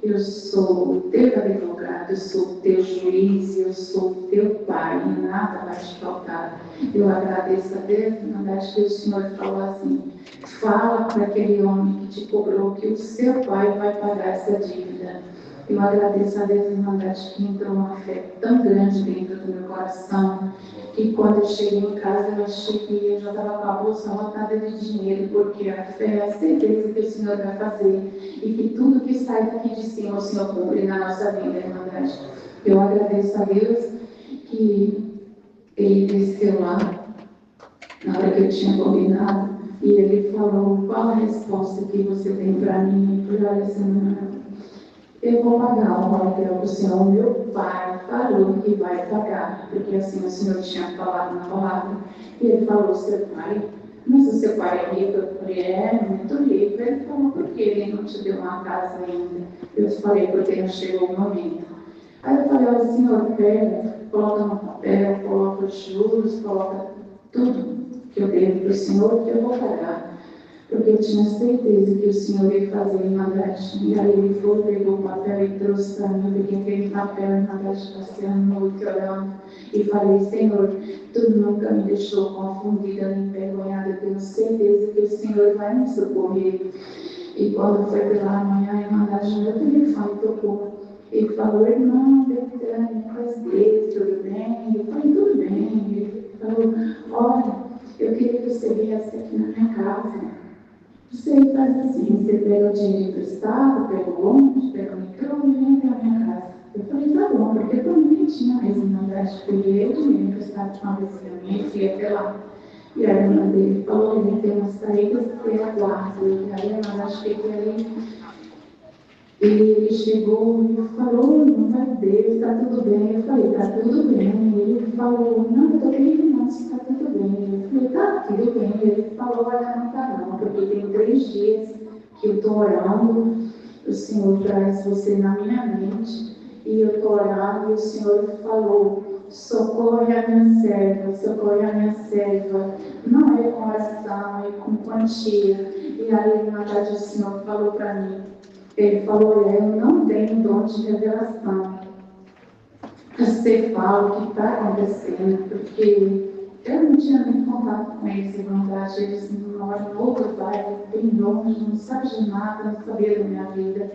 eu sou o teu advogado, eu sou o teu juiz, eu sou o teu pai, e nada vai te faltar. Eu agradeço a Deus, na verdade, que o Senhor falou assim: fala para aquele homem que te cobrou que o seu pai vai pagar essa dívida. Eu agradeço a Deus, Irmandade, que entrou uma fé tão grande dentro do meu coração, que quando eu cheguei em casa, eu achei que eu já estava com a bolsa lotada de dinheiro, porque a fé é a certeza que o Senhor vai fazer, e que tudo que sai daqui de cima, o Senhor cumpre na nossa vida, Irmandade. Eu agradeço a Deus que Ele desceu lá, na hora que eu tinha combinado, e Ele falou: qual a resposta que você tem para mim? Eu falei: olha, Senhor, eu vou pagar o aluguel do Senhor. Meu pai falou que vai pagar, porque assim o Senhor tinha falado na palavra. E ele falou: seu pai, mas o seu pai é rico? Eu falei: é, muito rico. Ele falou: por que ele não te deu uma casa ainda? Eu falei: porque não chegou o momento. Aí eu falei: olha, Senhor, pega, coloca no papel, coloca os juros, coloca tudo que eu devo para o Senhor, que eu vou pagar. Porque eu tinha certeza que o Senhor ia fazer em Nordeste. E aí ele foi, pegou o papel e trouxe para mim. Eu peguei aquele papel em Nordeste, passei a noite orando. E falei: Senhor, tu nunca me deixou confundida nem envergonhada. Eu tenho certeza que o Senhor vai me socorrer. E quando foi pela manhã, em Nordeste, meu telefone tocou. Ele falou: irmão, Betânia, faz Deus, tudo bem? Eu falei: tudo bem. Ele falou: olha, eu queria que você viesse aqui na minha casa. Você faz assim: você pega o dinheiro emprestado, pega o ônibus, pega o metrô e vem até a minha casa. Eu falei: tá bom, porque eu nem tinha mesmo, na verdade, peguei o dinheiro emprestado de uma vizinha minha e fui até lá. E aí a irmã dele falou: ele tem umas saídas pela guarda. E aí a irmã cheguei ali. E ele chegou e falou: não vai Deus, tá tudo bem. Eu falei: tá tudo bem. E ele falou: não, eu tô bem, mas tá tudo bem. Eu falei: tá tudo bem. E ele falou: olha, não tá não, porque tem 3 dias que eu tô orando, o Senhor traz você na minha mente, e eu tô orando, e o Senhor falou: socorre a minha serva, socorre a minha serva. Não é com oração, é com quantia. E aí, na verdade, o Senhor falou para mim. Ele falou: eu não tenho dom de revelação. Você fala o que está acontecendo, porque eu não tinha nem contato com eles, vontade. Eles moram em outro bairro, bem longe, não sabe de nada, não sabia da minha vida.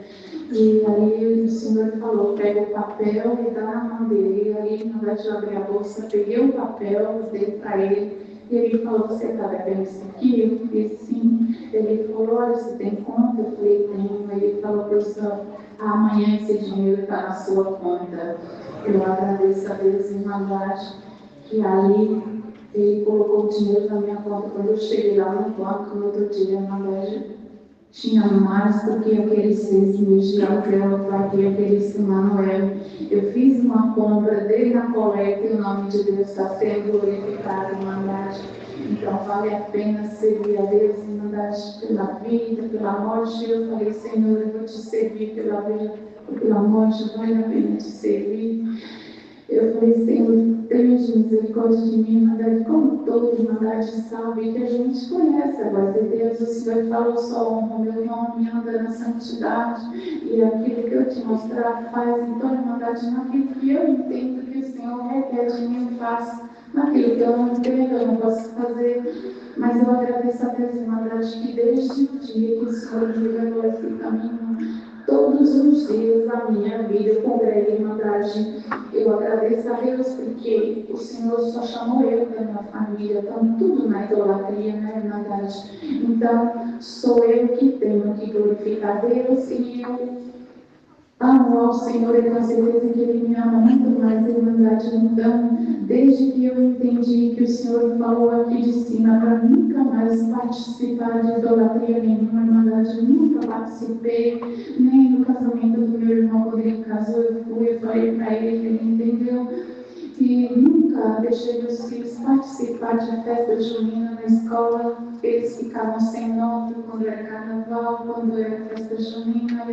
E aí o Senhor falou: pega o papel e dá na mão dele. E aí, na verdade, eu abri a bolsa, peguei o papel, dei para ele. E ele falou: você está bebendo isso aqui? Eu falei: sim. Ele falou: olha, você tem conta? Eu falei: tenho. Ele falou: pessoal, amanhã esse dinheiro está na sua conta. Eu agradeço a Deus, Irmandade, que ali ele colocou o dinheiro na minha conta. Quando eu cheguei lá no banco, no outro dia, Irmandade, tinha mais do que aqueles 6 meses de aluguel para aquele Manuel. Eu fiz uma compra, dei na coleta e o nome de Deus está sendo glorificado, Irmandade. Então vale a pena servir a Deus, Irmandade, pela vida, pela morte. Eu falei: Senhor, eu vou te servir pela vida, pela morte, vale a pena te servir. Eu falei: Senhor, tenha misericórdia de mim, Irmandade, como toda Irmandade sabe que a gente conhece a voz de Deus. O Senhor falou: só honra meu nome, anda na santidade, e aquilo que eu te mostrar faz. Então, Irmandade, naquilo que eu entendo que o Senhor requer de mim, eu faço. Naquilo que eu não entendo, eu não posso fazer. Mas eu agradeço a Deus, Irmandade, que desde o dia que o Senhor me revelou esse caminho, todos os dias da minha vida eu congreguei, Irmandade. Eu agradeço a Deus porque o Senhor só chamou eu da minha família, estamos tudo na idolatria, né, Irmandade? Então, sou eu que tenho que glorificar a Deus, e eu amo ao Senhor, e tenho certeza que Ele me ama muito mais, Irmandade. Então, desde que eu entendi que o Senhor falou aqui de cima para nunca mais participar de idolatria nenhuma, Irmandade, nunca participei, nem no casamento do meu irmão Rodrigo casou, eu falei para ele, ele entendeu. E nunca deixei meus filhos participar de festa junina na escola. Eles ficavam sem nota quando era carnaval, quando era festa junina,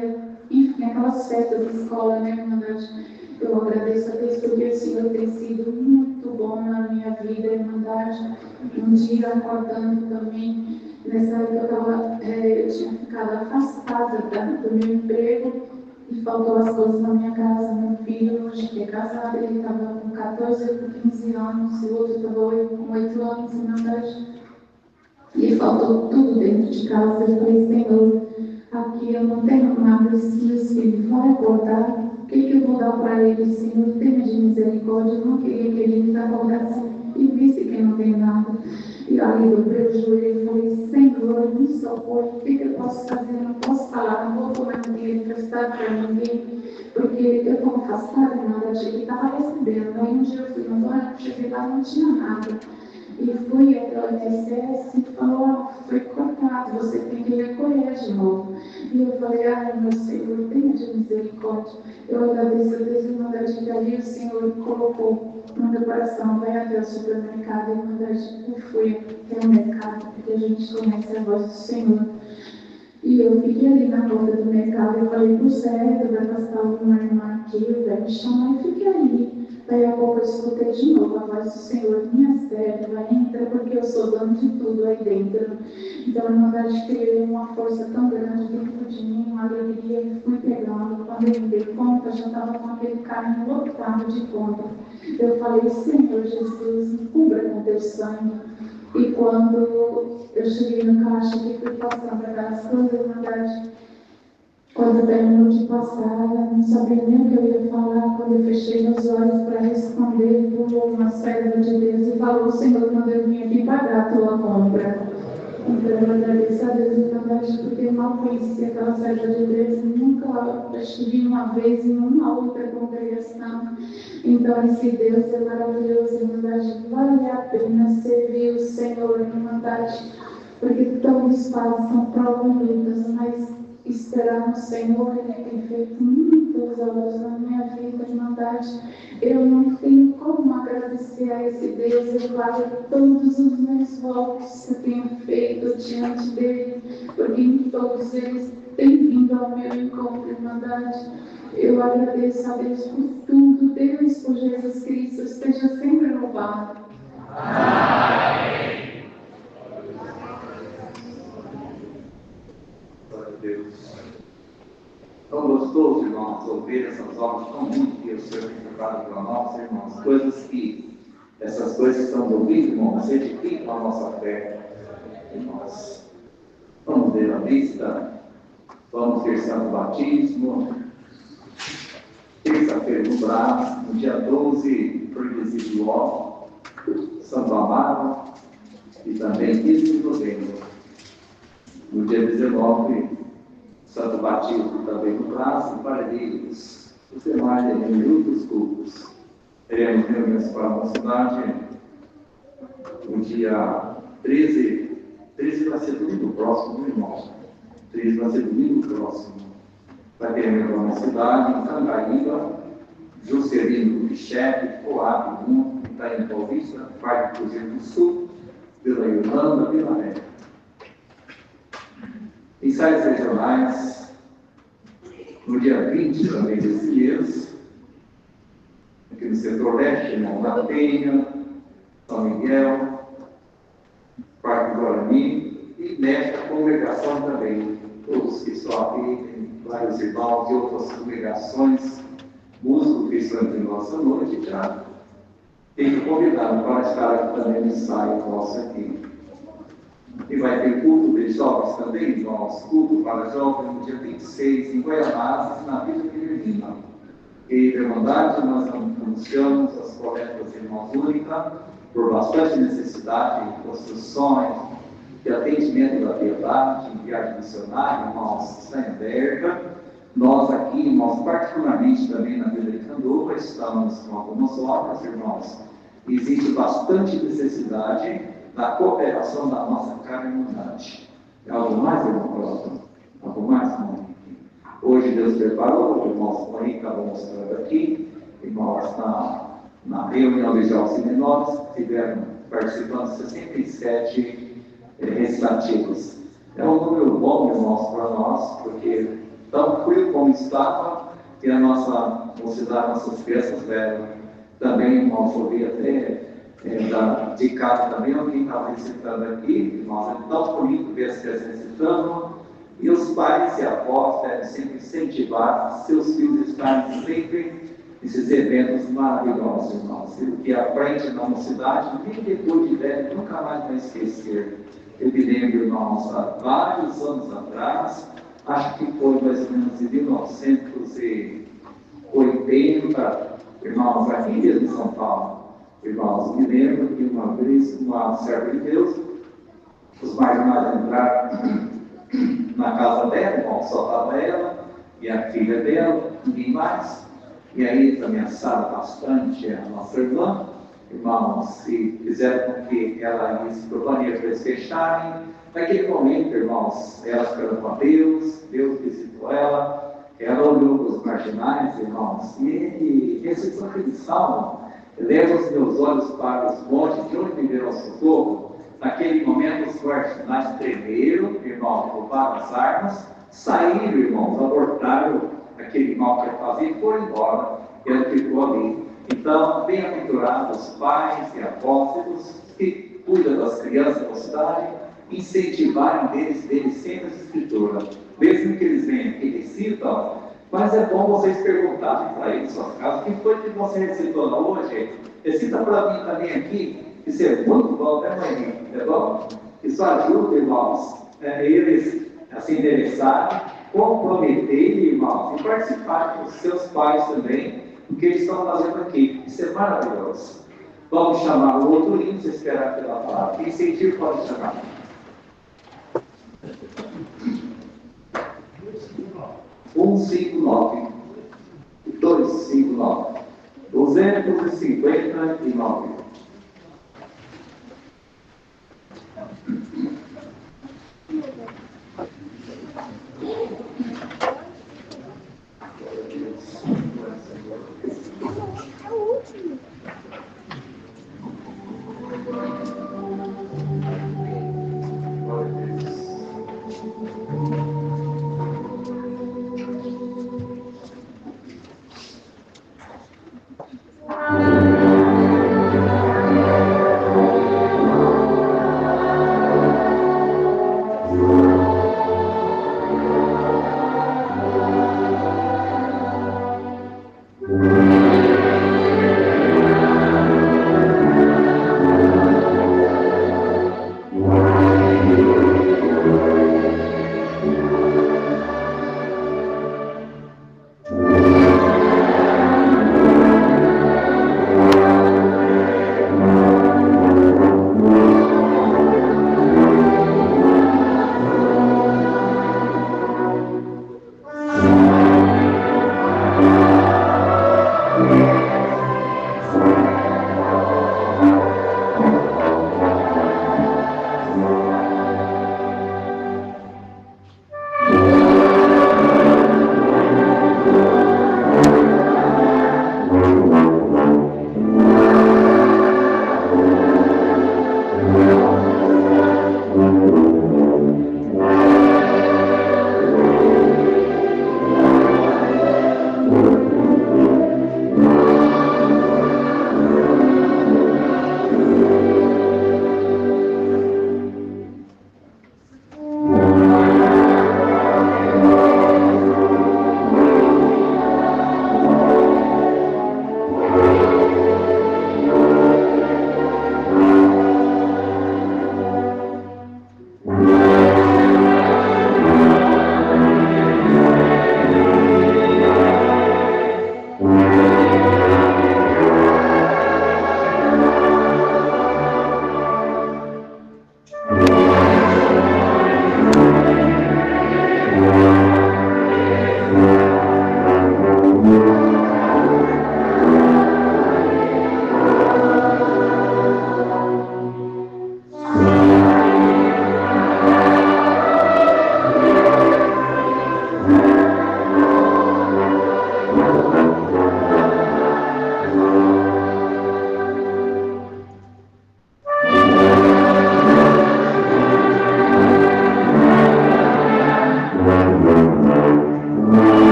enfim, aquelas festas da escola, né, Irmandade? Eu agradeço a Deus porque o Senhor tem sido muito bom na minha vida, Irmandade. Um dia acordando também, nessa época eu tinha ficado afastada do meu emprego e faltou as coisas na minha casa. Meu filho, hoje que é casado, ele estava com 14 ou 15 anos, o outro estava com 8 anos, Irmandade. E faltou tudo dentro de casa. Eu falei, Senhor, aqui eu não tenho nada, esses meus filhos vão acordar. O que eu vou dar para eles, Senhor? Tenha de misericórdia. Eu não queria que eles acordassem e vissem que não tem nada. E aí eu dobrei o joelho e falei, Senhor, me socorre. O que eu posso fazer? Eu não posso falar, não vou tomar dinheiro emprestado para ninguém, porque eu estou afastada, nada, achei que estava recebendo. Aí um dia eu fui no banco, cheguei lá, não tinha nada. E fui até o INSS e falou, foi cortado, você tem que recolher de novo. E eu falei, meu Senhor, tenha de misericórdia. Eu agradeço a Deus, Irmandade, que ali o Senhor colocou no meu coração, vai até o supermercado, Irmandade, eu fui até o mercado, porque a gente conhece a voz do Senhor. E eu fiquei ali na porta do mercado, eu falei pro Sérgio, vai passar uma irmã aqui, vai me chamar, e fiquei ali. Daí a pouco eu escutei de novo a voz do Senhor, minha Sérgio, vai entrar porque eu sou dono de tudo aí dentro. Então a Irmandade criou uma força tão grande dentro de mim, uma alegria, e fui pegando. Quando eu me dei conta, já estava com aquele carrinho lotado de conta. Eu falei, Senhor Jesus, me cubra com teu sangue. E quando eu cheguei no caixa e fui passando aquelas coisas, Irmandade, quando eu terminou de passar, eu não sabia nem o que eu ia falar. Quando eu fechei meus olhos para responder, pulou uma serva de Deus e falou, Senhor, quando eu vim aqui pagar a tua compra. Então eu agradeço a Deus, Irmandade, porque eu mal conhecia aquela serva de Deus, nunca estive uma vez em uma outra congregação. Então esse Deus é maravilhoso, Irmandade, vale a pena servir o Senhor, Irmandade, porque todos passam provas e lutas, mas esperar no Senhor, Ele tem feito muitas obras na minha vida, Irmandade. Eu não tenho como agradecer a esse Deus. Eu guardo todos os meus votos que eu tenho feito diante dEle, porque em todos eles tem vindo ao meu encontro, Irmandade. Eu agradeço a Deus por tudo. Deus, por Jesus Cristo, esteja sempre louvado. Amém. Glória a Deus. Tão gostoso, irmãos, ouvir essas obras tão muito que o Senhor tem preparado para nós, irmãos. Essas coisas que estão ouvindo, irmãos, edificam a nossa fé em nós. Vamos ver a lista, vamos ter santo batismo. Terça-feira no Brás, no dia 12, Presidió, Santo Amaro, e também 15 de novembro. No dia 19, Santo Batismo também no Brás e Parelheiros. Os demais teremos outros cultos. Teremos reuniões para a mocidade no dia 13. 13 vai ser domingo próximo, irmão. 13 vai ser domingo próximo. Vai ter reunião para a mocidade em Cangaíba, Juscelino do Picheque, Coab, Itaim Paulista, Parque do Cruzeiro do Sul, Vila Irlanda, Vila Neve. Ensaios regionais, no dia 20 também desse mês, aqui no setor leste, irmão da Penha, São Miguel, Parque do Guarani, e nesta congregação também, todos que estão aqui, tem vários irmãos de outras congregações, músicos que estão entre nós à noite, já tenho convidado para estar aqui também no ensaio nosso aqui. E vai ter culto de jovens também, irmãos, culto para jovens no dia 26, em Goianazes, na Vila Minervina. E, Irmandade, nós anunciamos as coletas de irmãos única, por bastante necessidade de construções, de atendimento da piedade, de arte missionária, irmãos, está em aberta. Nós aqui, irmãos, particularmente também na Vila de Canduva, estamos com algumas obras, irmãos. Existe bastante necessidade da cooperação da nossa Irmandade. Algo mais, irmão próximo? Algo mais, irmão? Hoje Deus preparou, irmãos, aí acabou mostrando aqui, irmãos, Na reunião dos jovens menores, tiveram participando 67 recitativos. É um número bom, irmãos, para nós, porque tão frio como estava, e a nossa mocidade, nossas crianças também, irmãos, ouvi até de casa também, alguém estava recitando aqui, irmãos, é tão bonito ver as crianças recitando, e os pais e avós devem sempre incentivar seus filhos a estarem sempre nesses eventos maravilhosos, irmãos. E o que aprende na mocidade, nem depois de velho, nunca mais vai esquecer. Eu me lembro, irmãos, há vários anos atrás, acho que foi mais ou menos em 1980, irmãos, aqui mesmo em São Paulo. Irmãos, me lembro que uma vez, uma serva de Deus, os marginais entraram na casa dela, irmão, só estava ela e a filha dela, ninguém mais. E aí eles ameaçaram bastante a nossa irmã, irmãos, e fizeram com que ela ia para o banheiro para eles fecharem. Naquele momento, irmãos, ela ficou com Deus visitou ela olhou para os marginais, irmãos, e recitou aquele salmo: leva os meus olhos para os montes, de onde me virá o socorro. Naquele momento, os marginais tremeram, irmãos, roubaram as armas, saíram, irmãos, abortaram aquele mal que fazia e foram embora. E ela ficou ali. Então, bem-aventurados os pais e avós que cuidam das crianças da cidade, incentivarem deles sempre a escritura. Mesmo que eles venham que recitam, mas é bom vocês perguntarem para eles, sua casa, o que foi que você recitou hoje? Recita para mim também aqui. Isso é muito bom, né, mãe? É bom? Isso ajuda, irmãos, eles a se interessarem, comprometerem, irmãos, e participarem com os seus pais também, do que eles estão fazendo aqui. Isso é maravilhoso. Vamos chamar o outro hino, vocês esperam que ela fale. Quem sentir pode chamar. Um, 5, 9. 2, 5, 9. 259.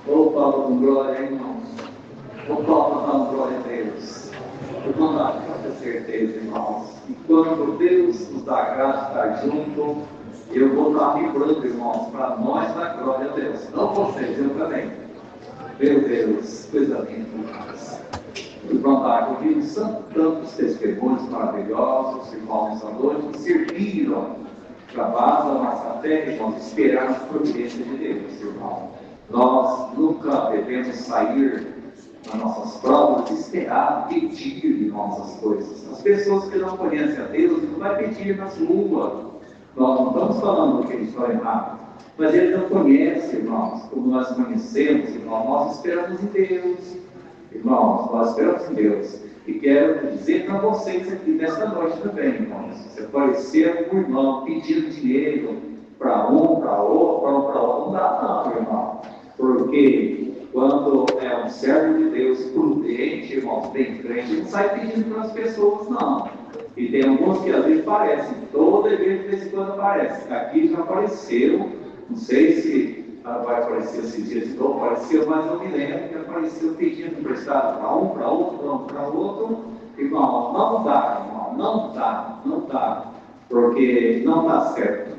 Ou Paulo com glória, irmãos. Ou Paulo dando glória a Deus. Irmão, dá tanta certeza, irmãos. E quando Deus nos dá graça de estar junto, eu vou estar vibrando, irmãos, para nós dar glória a Deus. Não vocês, eu também. Meu Deus, coisa linda, irmãos. Irmão, ouvimos tantos testemunhos maravilhosos, irmãos, nessa noite, que serviram para a base da nossa fé, irmãos, esperar a providência de Deus, irmão. Nós nunca devemos sair nas nossas provas e esperar pedir, irmãos, as coisas. As pessoas que não conhecem a Deus não vai pedir nas ruas. Nós não estamos falando que eles estão errados, mas eles não conhecem, irmãos, como nós conhecemos, irmãos. Nós esperamos em Deus, irmãos, nós esperamos em Deus. E quero dizer para vocês aqui nesta noite também, irmãos, se aparecer um irmão pedindo dinheiro para um, para outro, não dá não, irmão. Porque quando é um servo de Deus prudente, irmãos, bem crente, não sai pedindo para as pessoas, não. E tem alguns que às vezes aparecem, toda igreja de vez em quando aparece. Aqui já apareceu, não sei se vai aparecer esses dias de novo, apareceu, mas não me lembro que apareceu pedindo emprestado para um, para outro. Irmão, não dá, irmão, não dá, porque não está certo.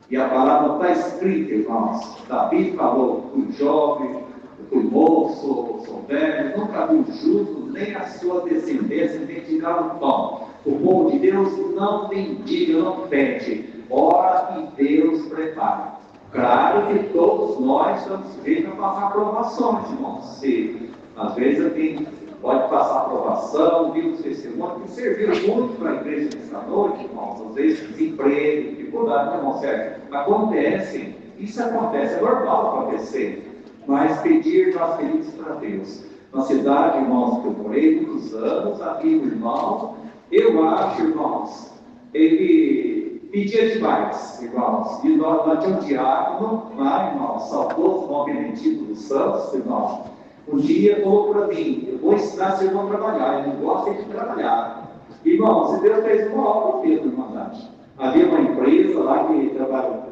E a palavra está escrita, irmãos. Davi falou para o jovem, para o moço, sou velho, nunca viu justo, nem a sua descendência mendigar o pão. O povo de Deus não mendiga, não pede, ora e Deus prepara. Claro que todos nós estamos sujeitos a passar provações, irmãos. Se às vezes alguém pode passar aprovação, vimos testemunho, que serviram muito para a igreja nessa noite, irmãos. Às vezes desemprego, dificuldade, não, irmão, certo? Acontece, isso acontece, é normal acontecer. Mas pedir nós pedimos para Deus. Na cidade, irmãos, que eu morei muitos anos, havia um irmão, eu acho, irmãos, ele pedia demais, irmãos. E nós lá tinha um diácono, lá, irmãos, saudoso nome Benedito dos Santos, irmãos. Um dia falou para mim, eu vou ensinar seu irmão a trabalhar, ele não gosta de trabalhar. Irmãos, se Deus fez uma obra Pedro, irmãos. Havia uma empresa lá que trabalha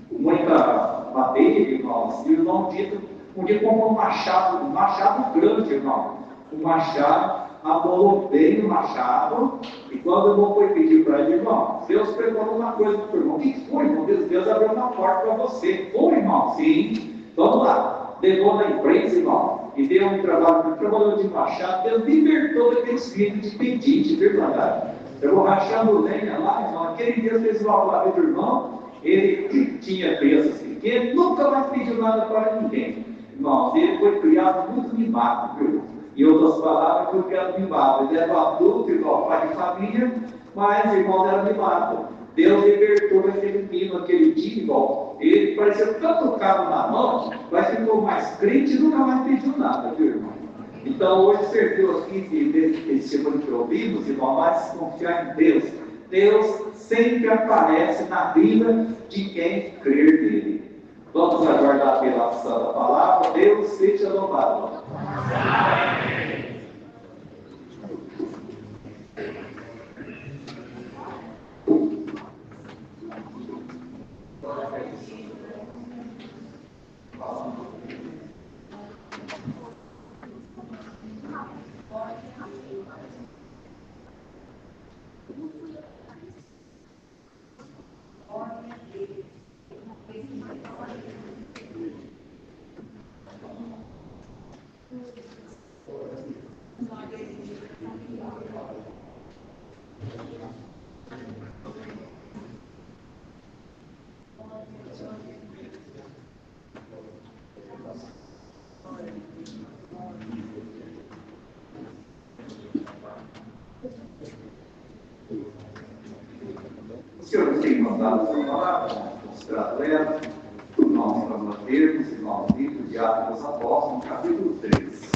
com muita madeira, irmãos, e o irmão dito, um dia comprou um machado grande, irmão. Um machado, amolou bem o machado, e quando o irmão foi pedir para ele, irmão, Deus preparou uma coisa para o irmão. O que foi, irmão? Deus abriu uma porta para você. Foi, irmão? Sim. Vamos lá. Levou na empresa, irmão, e deu um trabalho, trabalhou de machado, Deus libertou daquele espírito de pedinte, verdade. Eu vou rachando lenha lá, irmão. Aquele dia fez uma obra do irmão, ele tinha crianças pequenas, nunca mais pediu nada para ninguém. Irmão, ele foi criado muito mimado, viu? Em outras palavras, foi criado mimado. Ele era adulto, igual pai de família, mas o irmão era mimado. Deus libertou aquele mimo, aquele dia, igual. Ele parecia tanto cabo na mão, mas ficou mais crente e nunca mais pediu nada, viu, irmão? Então, hoje serviu aqui desse testemunho que ouvimos, irmão, mas confiar em Deus. Deus sempre aparece na vida de quem crer nele. Vamos aguardar pela ação da palavra. Deus seja louvado. Amém. O Senhor nos tem mandado essa palavra, mostrar ela, nós para mantermos, irmãos, livro de Atos dos Apóstolos, no capítulo 3.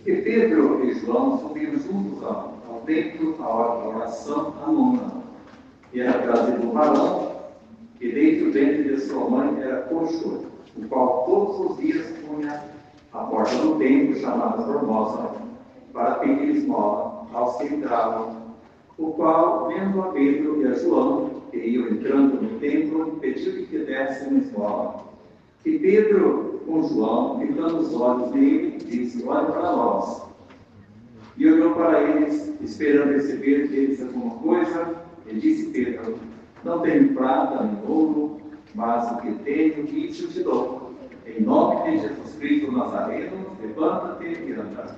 E Pedro e João subiram juntos ao templo, à hora da oração, à nona. E era trazido um varão, que desde o ventre de sua mãe era coxo, o qual todos os dias punha à porta do templo, chamada Formosa, para pedir esmola aos que entravam, o qual, vendo a Pedro e a João, que iam entrando no templo, pediu que dessem uma esmola. E Pedro, com João, fitando os olhos nele, disse: olha para nós. E olhou para eles, esperando receber deles alguma coisa, e disse Pedro: não tenho prata nem ouro, mas o que tenho, isso te dou. Em nome de Jesus Cristo Nazareno, levanta-te e anda.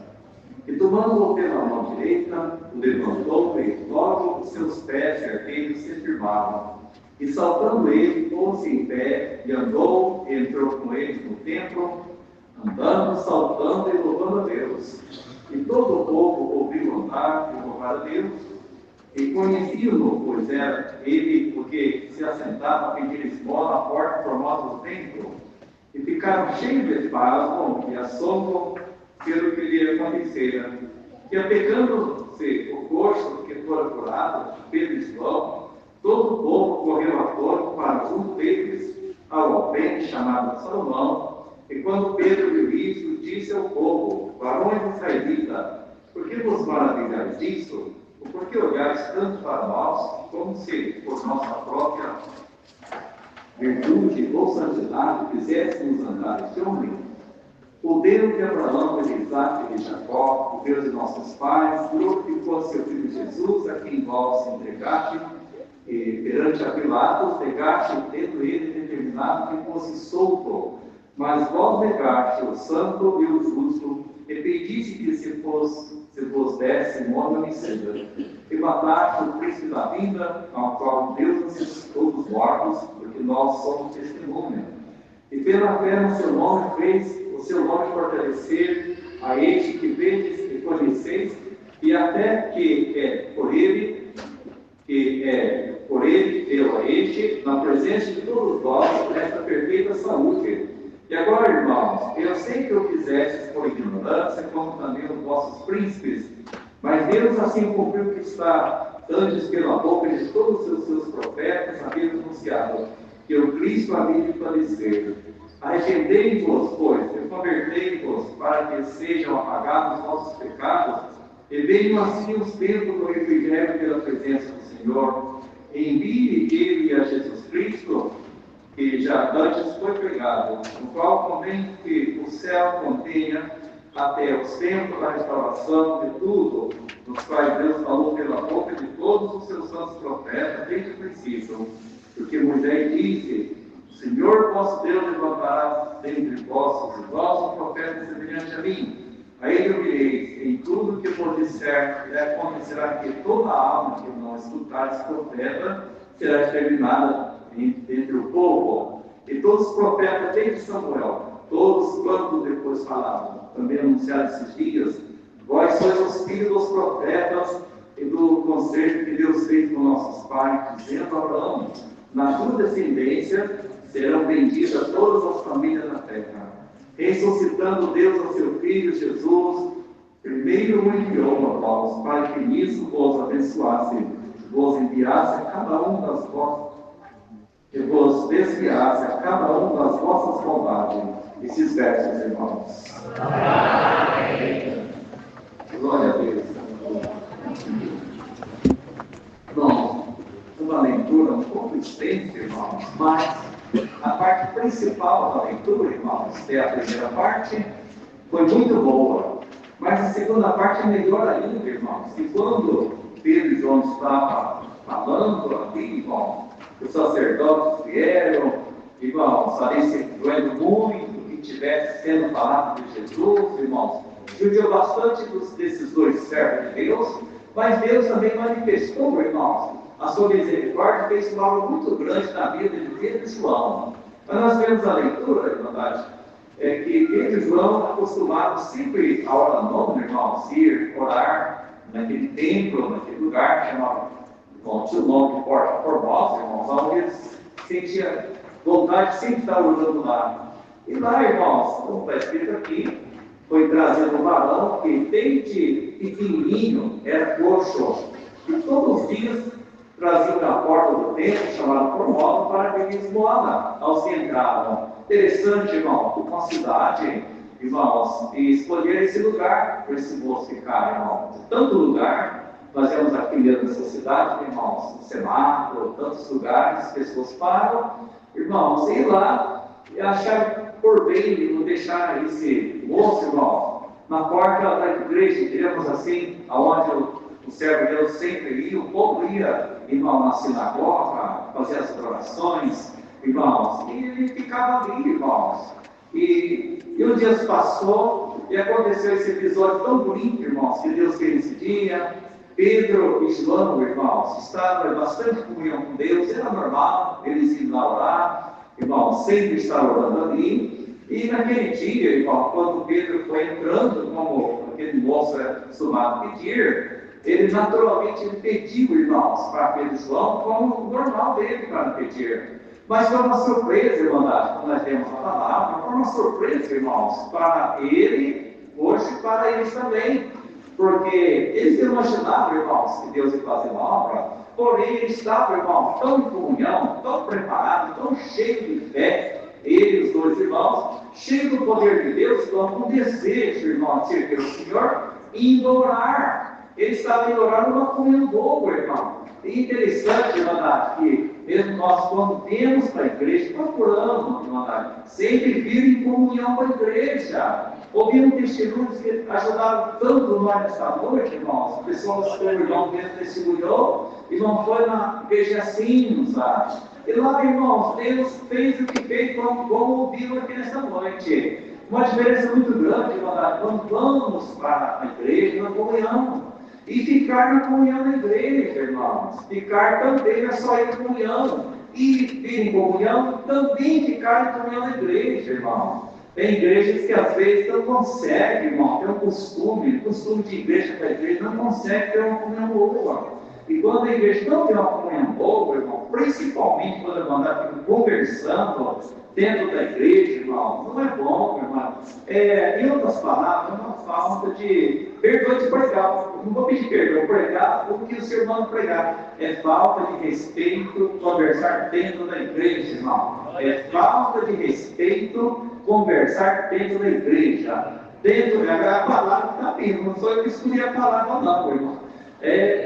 E tomando-o pela mão direita, o levantou e logo os seus pés certeiros se firmaram. E saltando ele, pôs-se em pé e andou, e entrou com eles no templo, andando, saltando e louvando a Deus. E todo o povo ouviu andar e louvar a Deus. E conheciam-no, pois era ele, porque se assentava a pedir esmola à porta formosa do templo. E ficaram cheios de pasmo e assombro pelo que lhe acontecera. E apegando-se o coxo que fora curado, Pedro e João, todo o povo correu a todos para junto deles, ao alpendre chamado Salomão. E quando Pedro viu isso, disse ao povo: varões israelitas, por que vos maravilhais disso? Ou por que olhais tanto para nós, como se por nossa própria virtude ou santidade quiséssemos andar este homem? O Deus de Abraão, de Isaac e de Jacó, o Deus de nossos pais, glorificou seu filho Jesus, a quem vós se entregaste, e perante a Pilatos, negaste, tendo ele determinado que fosse solto. Mas vós negaste o santo e o justo, e pediste que se vos desse nome homicida. E mataste o príncipe da vida, ao qual Deus nos ressuscitou dos mortos, porque nós somos testemunha. E pela fé no seu nome fez o seu nome fortalecer a este que vedes e conheceis, e até que é por ele deu a este, na presença de todos nós, esta perfeita saúde. E agora, irmãos, eu sei que o fizestes por ignorância, como também os vossos príncipes, mas Deus assim cumpriu o que está antes pela boca de todos os seus profetas, havia anunciado que o Cristo havia de padecer. Arrependei-vos, pois, e convertei-vos, para que sejam apagados os vossos pecados, e venham assim os tempos do refrigério pela presença do Senhor. Envie ele a Jesus Cristo, que já antes foi pregado, no qual convém que o céu contenha até os tempos da restauração de tudo, nos quais Deus falou pela boca de todos os seus santos profetas, desde o princípio. Porque Moisés disse: o Senhor vosso Deus levantará dentre vossos irmãos um profeta semelhante a mim. A ele ouvireis em tudo que vos disser, e acontecerá que toda alma que não escutar esse profeta será exterminada entre o povo. E todos os profetas, desde Samuel, todos quando depois falaram, também anunciaram esses dias: vós sois os filhos dos profetas e do conselho que Deus fez com nossos pais, dizendo a Abraão: na tua descendência serão benditas todas as famílias da terra. Ressuscitando Deus a seu Filho Jesus, primeiro o enviou a vós, para que nisso vos abençoasse, vos enviasse a cada um das vossas, e vos desviasse a cada um das vossas bondades. Esses versos, irmãos. Amém. Glória a Deus. Bom, uma leitura um pouco extensa, irmãos, mas a parte principal da leitura, irmãos, que é a primeira parte, foi muito boa. Mas a segunda parte é melhor ainda, irmãos. E quando Pedro e João estavam falando ali, irmãos, os sacerdotes vieram, irmãos, ali se doendo muito que estivesse sendo falado de Jesus, irmãos. Judiou bastante desses dois servos de Deus, mas Deus também manifestou, irmãos, a sua misericórdia, fez algo muito grande na vida de Pedro e João. Mas nós vemos a leitura, irmandade, que Pedro e João acostumavam sempre, a hora nona, irmãos, ir orar naquele templo, naquele lugar que chamava, tinha o nome de Porta Formosa, irmãos, onde eles sentiam vontade de sempre estar orando lá. E lá, irmãos, como está escrito aqui, foi trazido um varão que desde pequenininho era coxo. E todos os dias traziam na porta do templo, chamado por modo, para pedir esmola aos que entravam. Interessante, irmão, uma cidade, irmãos, e escolher esse lugar para esse moço ficar, irmão. De tanto lugar, nós vemos aqui mesmo nessa cidade, irmãos, no semáforo, tantos lugares, pessoas param, irmãos, ir lá e achar por bem não deixar esse moço, irmão, na porta da igreja, diremos assim, aonde o servo de Deus sempre ia, o povo ia, irmão, na sinagoga, fazer as orações, irmãos, e ele ficava ali, irmãos. E um dia se passou e aconteceu esse episódio tão bonito, irmãos, que Deus fez esse dia. Pedro e João, irmãos, estavam em bastante comunhão com Deus, era normal, eles iam lá orar, irmãos, sempre estavam orando ali. E naquele dia, irmão, quando Pedro foi entrando, como aquele moço era acostumado a pedir, ele naturalmente pediu, irmãos, para Pedro e João, como o normal dele para pedir. Mas foi uma surpresa, irmandade, quando nós temos a palavra, foi uma surpresa, irmãos, para ele, hoje para eles também. Porque eles não imaginavam, irmãos, que Deus ia fazer uma obra, porém eles estavam, irmãos, tão em comunhão, tão preparados, tão cheios de fé, ele e os dois irmãos, cheios do poder de Deus, com desejo, irmão, de servir o Senhor e indo orar. Eles estavam indo orar numa comunhão boa, irmão. E interessante, irmandade, que mesmo nós, quando temos para a igreja, procuramos, irmandade, sempre vir em comunhão com a igreja. Ouvimos testemunhos que ajudaram tanto nós nessa noite, irmãos. Pessoas que o irmão mesmo testemunhou, e não foi na igreja assim, sabe? E lá, irmãos, Deus fez o que fez, como ouviram aqui nessa noite. Uma diferença muito grande, irmandade, quando vamos para a igreja, na comunhão. E ficar na comunhão da igreja, irmãos. Ficar também não é só ir em comunhão. E vir em comunhão, também ficar em comunhão da igreja, irmão. Tem igrejas que às vezes não conseguem, irmão, ter um costume de igreja para igreja, não consegue ter uma comunhão boa. E quando a igreja não tem uma comunhão boa, irmão, principalmente quando a irmã fica conversando dentro da igreja, irmão, não é bom, irmão. Em outras palavras, é uma falta de perdão de pregar. Não vou pedir perdão, pregar como que o seu irmão pregar. É falta de respeito conversar dentro da igreja, irmão. É falta de respeito conversar dentro da igreja. Dentro da palavra que está vindo, não sou eu que escolhi a palavra, não, irmão.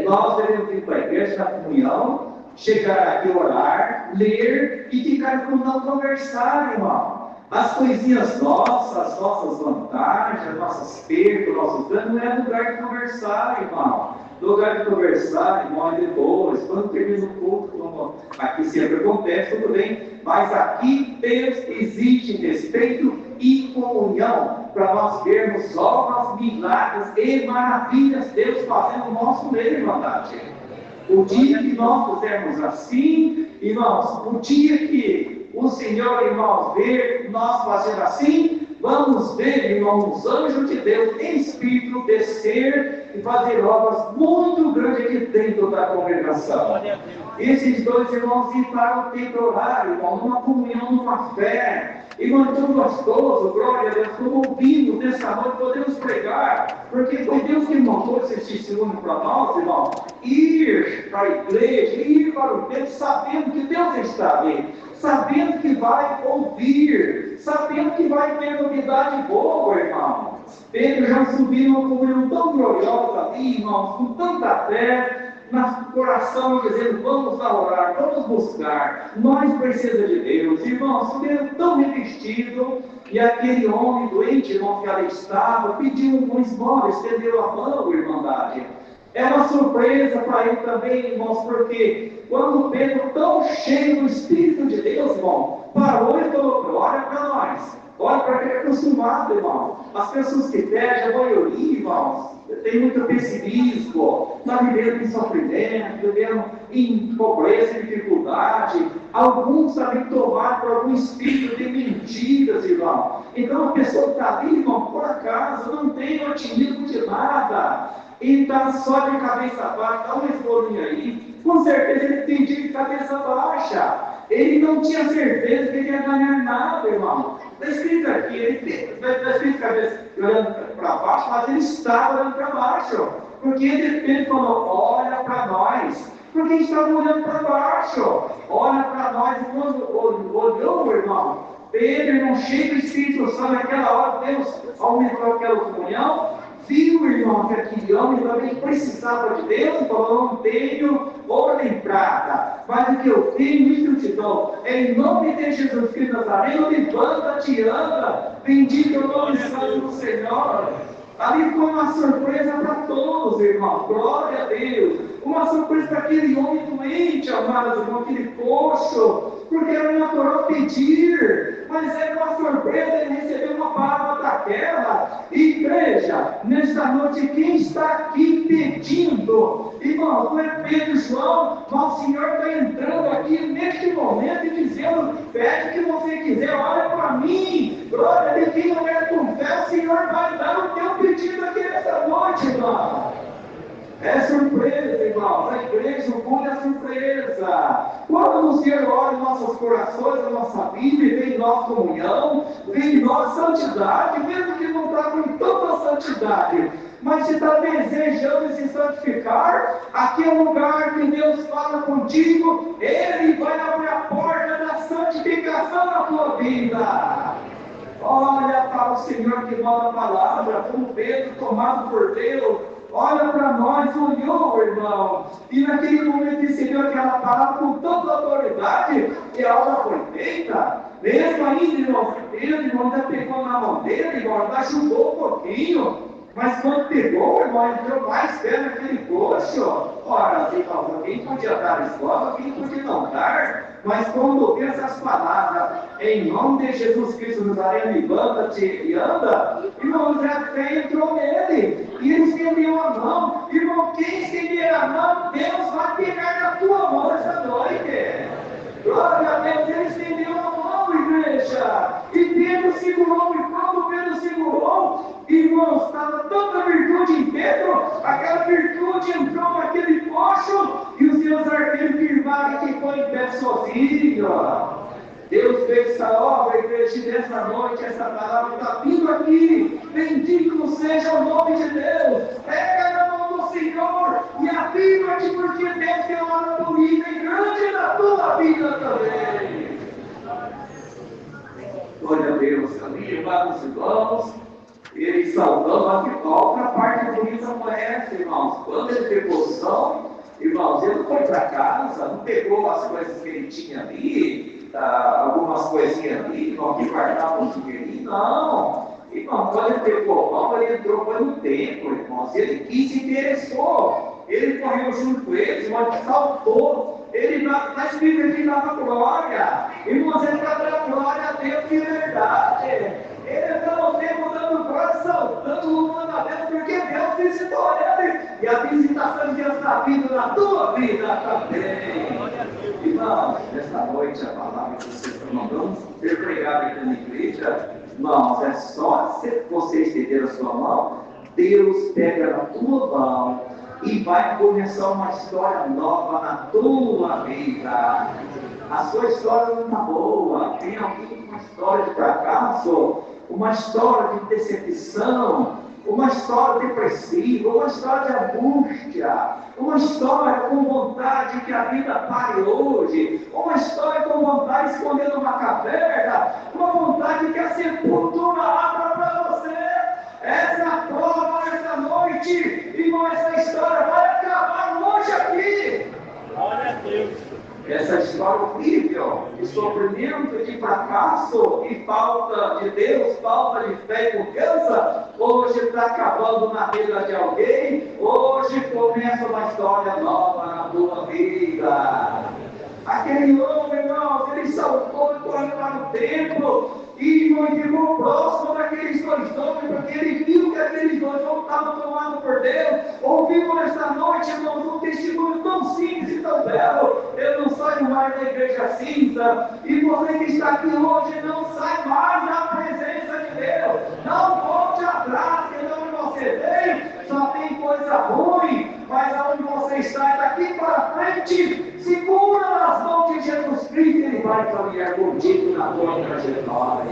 Nós devemos ir para a igreja na comunhão, chegar aqui, orar, ler e ficar em comunhão, conversar, irmão. As coisinhas nossas, as nossas vantagens, as nossas perdas, nossos danos, não é lugar de conversar, irmão. Lugar de conversar, irmão, é depois, quando termina o culto, como aqui sempre acontece, tudo bem. Mas aqui Deus exige respeito e comunhão para nós vermos obras, milagres e maravilhas Deus fazendo no nosso meio, irmandade. O dia que nós fizermos assim, irmãos, o dia que o Senhor, irmãos, ver nós fazendo assim, vamos ver, irmãos, os anjos de Deus em espírito descer e fazer obras muito grandes aqui dentro da congregação. Esses dois irmãos entraram para orar, irmão, numa comunhão, numa fé. Irmão, tão gostoso, glória a Deus, como ouvimos nessa noite, podemos pregar, porque foi Deus que mandou esse testemunho para nós, irmão, ir para a igreja, ir para o templo, sabendo que Deus está ali, sabendo que vai ouvir, sabendo que vai ter novidade boa, irmão. Pedro já subiu uma comunhão tão gloriosa ali, irmãos, com tanta fé, no coração, dizendo, vamos orar, vamos buscar, nós precisamos de Deus, irmãos, subiram tão revestido, e aquele homem doente, irmão, que ali estava, pediu um esmola, estendeu a mão, irmandade. É uma surpresa para ele também, irmãos, porque quando Pedro, tão cheio do Espírito de Deus, irmão, parou e falou, olha para nós. Olha para quem é acostumado, irmão. As pessoas que pedem, a maioria, irmãos, tem muito pessimismo, está vivendo em sofrimento, vivendo em pobreza e dificuldade. Alguns também tomados por algum espírito de mentiras, irmão. Então a pessoa que está ali, irmão, por acaso, não tem otimismo de nada. E está só de cabeça baixa, dá um esbolinho aí. Com certeza ele tem dia de cabeça baixa. Ele não tinha certeza que ele ia ganhar nada, irmão. Está escrito aqui, aqui, ele olhando para baixo, mas ele estava olhando para baixo, porque ele falou, olha para nós, porque ele estava olhando para baixo, olha para nós, e quando olhou, irmão, Pedro, irmão, cheio do Espírito Santo, naquela hora Deus aumentou aquela comunhão, viu, irmão, que aquele homem também precisava de Deus, e falou, não tenho ouro nem prata, mas o que eu tenho, isso eu te dou. Em nome de Jesus Cristo Nazareno, levanta-te e anda, bendito é o nome santo do Senhor. Ali foi uma surpresa para todos, irmão, glória a Deus. Uma surpresa para aquele homem doente, amados irmãos, aquele coxo, porque era natural pedir, mas era uma surpresa ele receber uma palavra daquela. Igreja, nesta noite, quem está aqui pedindo? Irmão, não é Pedro e João, mas o Senhor está entrando aqui neste momento e dizendo, pede o que você quiser, olha para mim, glória a Deus, quem não é com fé, o Senhor vai dar o teu pedido aqui nesta noite, irmão. É surpresa, irmãos. A igreja, o mundo é surpresa. Quando o Senhor olha em nossos corações, a nossa vida, vem em nossa comunhão, vem em nossa santidade, mesmo que não está com tanta santidade, mas se está desejando se santificar, aqui é o lugar que Deus fala contigo, Ele vai abrir a porta da santificação na tua vida. Olha para o Senhor que manda a palavra, como Pedro tomado por Deus. Olha para nós, olhou, irmão, e naquele momento recebeu aquela palavra com tanta autoridade, que a obra foi feita, mesmo ainda, irmão, ainda pegou na mão dele, irmão, ainda ajudou um pouquinho, mas quando pegou, irmão, entrou mais perto naquele coxo. Ora, alguém podia dar escola, alguém podia não dar, mas quando ouviu essas palavras, em nome de Jesus Cristo Nazareno, levanta-te e anda, irmão, a fé entrou nele, e ele estendeu a mão. Irmão, quem estender a mão, Deus vai pegar na tua mão essa noite. Glória a Deus, ele estendeu a mão, igreja, e Pedro segurou, e quando Pedro segurou, irmãos, estava tanta virtude em Pedro, aquela virtude entrou naquele coxo, e os seus arqueiros firmaram que foi em pé sozinho. Deus fez essa obra, igreja, nessa noite, essa palavra está vindo aqui. Bendito seja o nome de Deus. Pega na mão do Senhor e afirma-te, porque Deus tem uma obra bonita e grande na tua vida também. Glória a Deus, ali, amados irmãos, ele saudando a outra parte bonita conhece, irmãos. Quando ele pegou o som, irmãos, ele não foi para casa, não pegou as coisas que ele tinha ali, algumas coisinhas ali, irmão, que guardava um dinheirinho, não. Irmão, quando ele pegou o pão, ele entrou no templo, irmãos, ele se interessou, ele correu junto com eles, irmão, ele saltou, ele está escrito aqui dava glória, irmãos, ele está dando glória a Deus de verdade, ele está o tempo dando glória, saltando, louvando a Deus, porque Deus visitou ele, e a visitação de Deus está vindo na tua vida também. Irmãos, nesta noite a palavra que vocês estão mandando ser pregada aqui na igreja, irmãos, é só se você estender a sua mão, Deus pega na tua mão e vai começar uma história nova na tua vida. A sua história não está boa, tem alguém com uma história de fracasso, uma história de decepção, uma história depressiva, uma história de angústia, uma história com vontade que a vida pare hoje, uma história com vontade de esconder numa caverna, uma vontade que a sepultura abra para você. Essa é a prova nessa noite, irmão, essa história vai acabar hoje aqui. Glória a Deus. Essa história horrível de sofrimento, de fracasso e falta de Deus, falta de fé e confiança, hoje está acabando na vida de alguém, hoje começa uma história nova na tua vida. Aquele homem, irmãos, ele saltou e correu lá no templo, e ficou próximo daqueles dois homens, porque ele viu que aqueles dois homens estavam tomados por Deus. Ouvimos nesta noite, irmãos, um testemunho tão simples e tão belo. Eu não saio mais da igreja cinza, e você que está aqui hoje não sai mais da presença de Deus. Não volte atrás, que de onde você vem só tem coisa ruim, mas aonde você está daqui para frente, segura nas mãos de Jesus Cristo, Ele vai caminhar contigo na tua trajetória.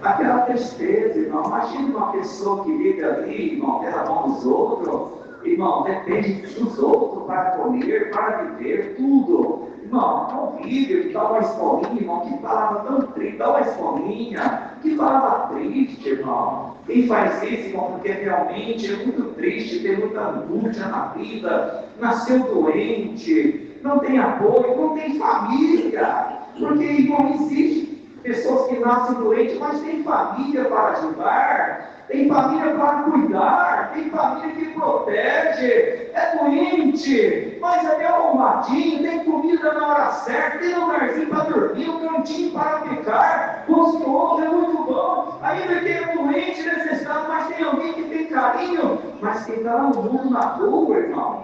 Aquela tristeza, irmão. Imagina uma pessoa que vive ali, irmão, pela mão dos outros. Irmão, depende dos outros para comer, para viver, tudo. Irmão, não vive, dá uma escolinha, irmão, que palavra tão triste, dá uma escolinha, que palavra triste, irmão. Quem faz isso, irmão, porque realmente é muito triste, tem muita angústia na vida, nasceu doente, não tem apoio, não tem família. Porque, irmão, existe pessoas que nascem doentes, mas tem família para ajudar, tem família para cuidar, tem família que protege, é doente, mas é bem arrumadinho, tem comida na hora certa, tem lugarzinho para dormir, um cantinho para ficar, gostoso, é muito bom. Ainda que é doente, necessitado, mas tem alguém que tem carinho, mas quem está lá no mundo na rua, irmão,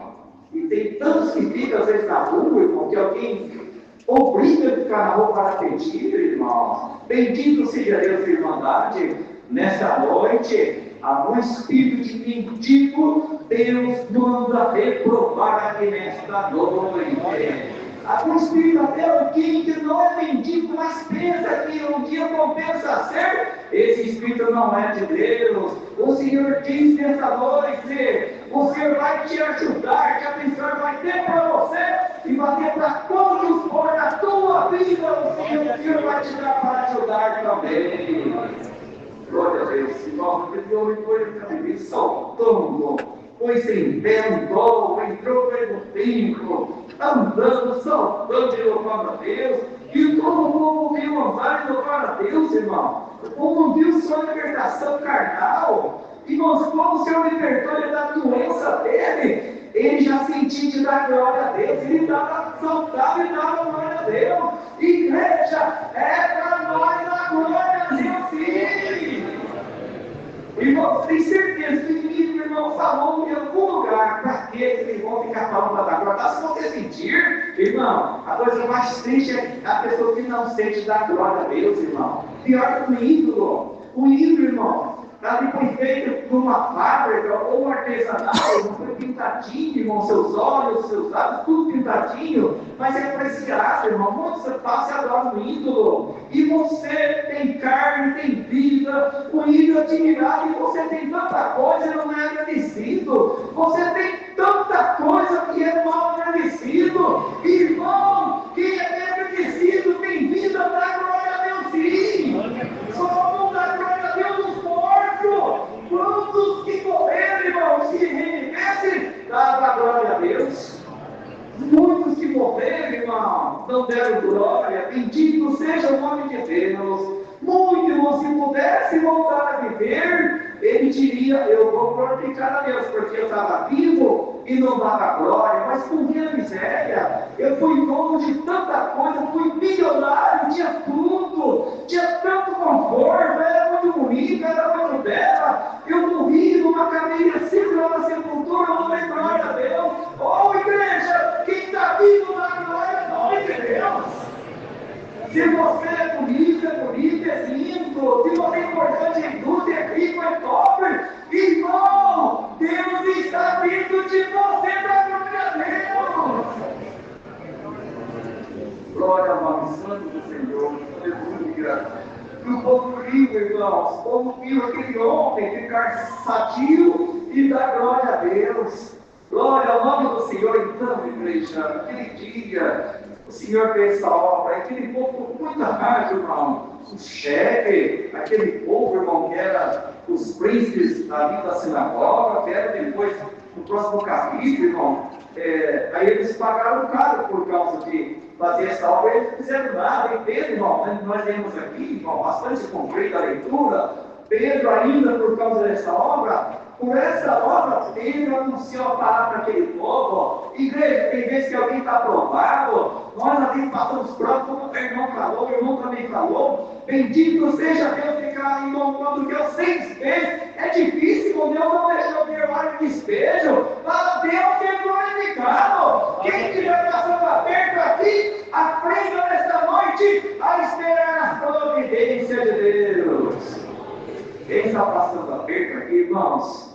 e tem tantos que ficam às vezes na rua, irmão, que alguém obriga a ficar na rua para pedir, irmão. Bendito seja Deus, irmandade, nessa noite, a um espírito de mendigo, Deus manda reprovar aqui nesta noite. Algum espírito até alguém que não é mendigo, mas pensa que um dia compensa ser, esse espírito não é de Deus. O Senhor diz nessa noite, o Senhor vai te ajudar, que a abençoar, vai ter para você e vai ter para todos os portos da tua vida. O Senhor vai te dar para ajudar também. Glória a Deus, irmão, porque o homem foi saltando, foi sem pé, andou, entrou pelo templo, andando, saltando e louvando a Deus, e todo o povo viu andar e louvar a Deus, irmão. O povo viu sua libertação carnal, irmãos, como o Senhor libertou ele da doença dele, ele já sentia de dar glória a Deus, ele dava, saltava e dava glória a Deus. Igreja, é para nós dar glória a Deus, sim! Irmãos, tem certeza que o irmão falou em algum lugar para que eles vão ficar falando da glória. Se você sentir, irmão, a coisa mais triste é a pessoa que não sente da glória a Deus, irmão. Pior que o ídolo. O ídolo, irmão, ali foi feito numa fábrica ou um artesanato, não foi pintadinho, irmão, seus olhos, seus lábios, tudo pintadinho, mas é apreciado, irmão. Muitos passam e adoram um ídolo, e você tem carne, tem vida, o ídolo é admirado, e você tem tanta coisa e não é agradecido, você tem tanta coisa que é mal agradecido, irmão, quem é bem agradecido tem vida, dá glória a Deus, sim, só não dá glória a Deus nos mortos. Quantos que morreram, irmão, se revivessem, dava glória a Deus. Muitos que morreram, irmão, não deram glória. Bendito seja o nome de Deus. Muitos, irmão, se pudesse voltar a viver, ele diria, eu vou glorificar a Deus, porque eu estava vivo e não dava glória, mas com minha miséria, eu fui dono de tanta coisa, fui milionário, tinha tudo, tinha tanto conforto, era muito bonita, era muito bela, eu morri numa cadeira 5 anos na sepultura, eu não dei glória a Deus. Oh, igreja, quem está vivo na glória é nós de Deus. Se você é bonito, é lindo. Se você é importante, é indústria, é rico, é pobre, irmão, Deus está dentro de você, da glória a Deus. Glória ao nome santo do Senhor. Aleluia. E o povo viu, irmãos, o povo viu aquele homem ficar sadio e dar glória a Deus. Glória ao nome do Senhor, então, igreja, aquele dia. O Senhor fez essa obra, aquele povo com muita raiva, irmão. O chefe, aquele povo, irmão, que era os príncipes ali da sinagoga, que era depois, no próximo capítulo, irmão, aí eles pagaram caro por causa de fazer essa obra, eles não fizeram nada. E Pedro, irmão, nós lemos aqui, irmão, bastante concreta a leitura, Pedro ainda por causa dessa obra, por essa obra, Pedro anunciou a palavra para aquele povo. Igreja, tem vezes que alguém está aprovado, nós ali passamos pronto, como o irmão falou, o irmão também falou. Bendito seja Deus, ficar irmão quando que eu sei despejo. É difícil, Deus não deixou vir hora de despejo, mas Deus é glorificado. Quem estiver passando aperto aqui, aprenda nesta noite a esperar a providência de Deus. Quem está passando aperto aqui, irmãos,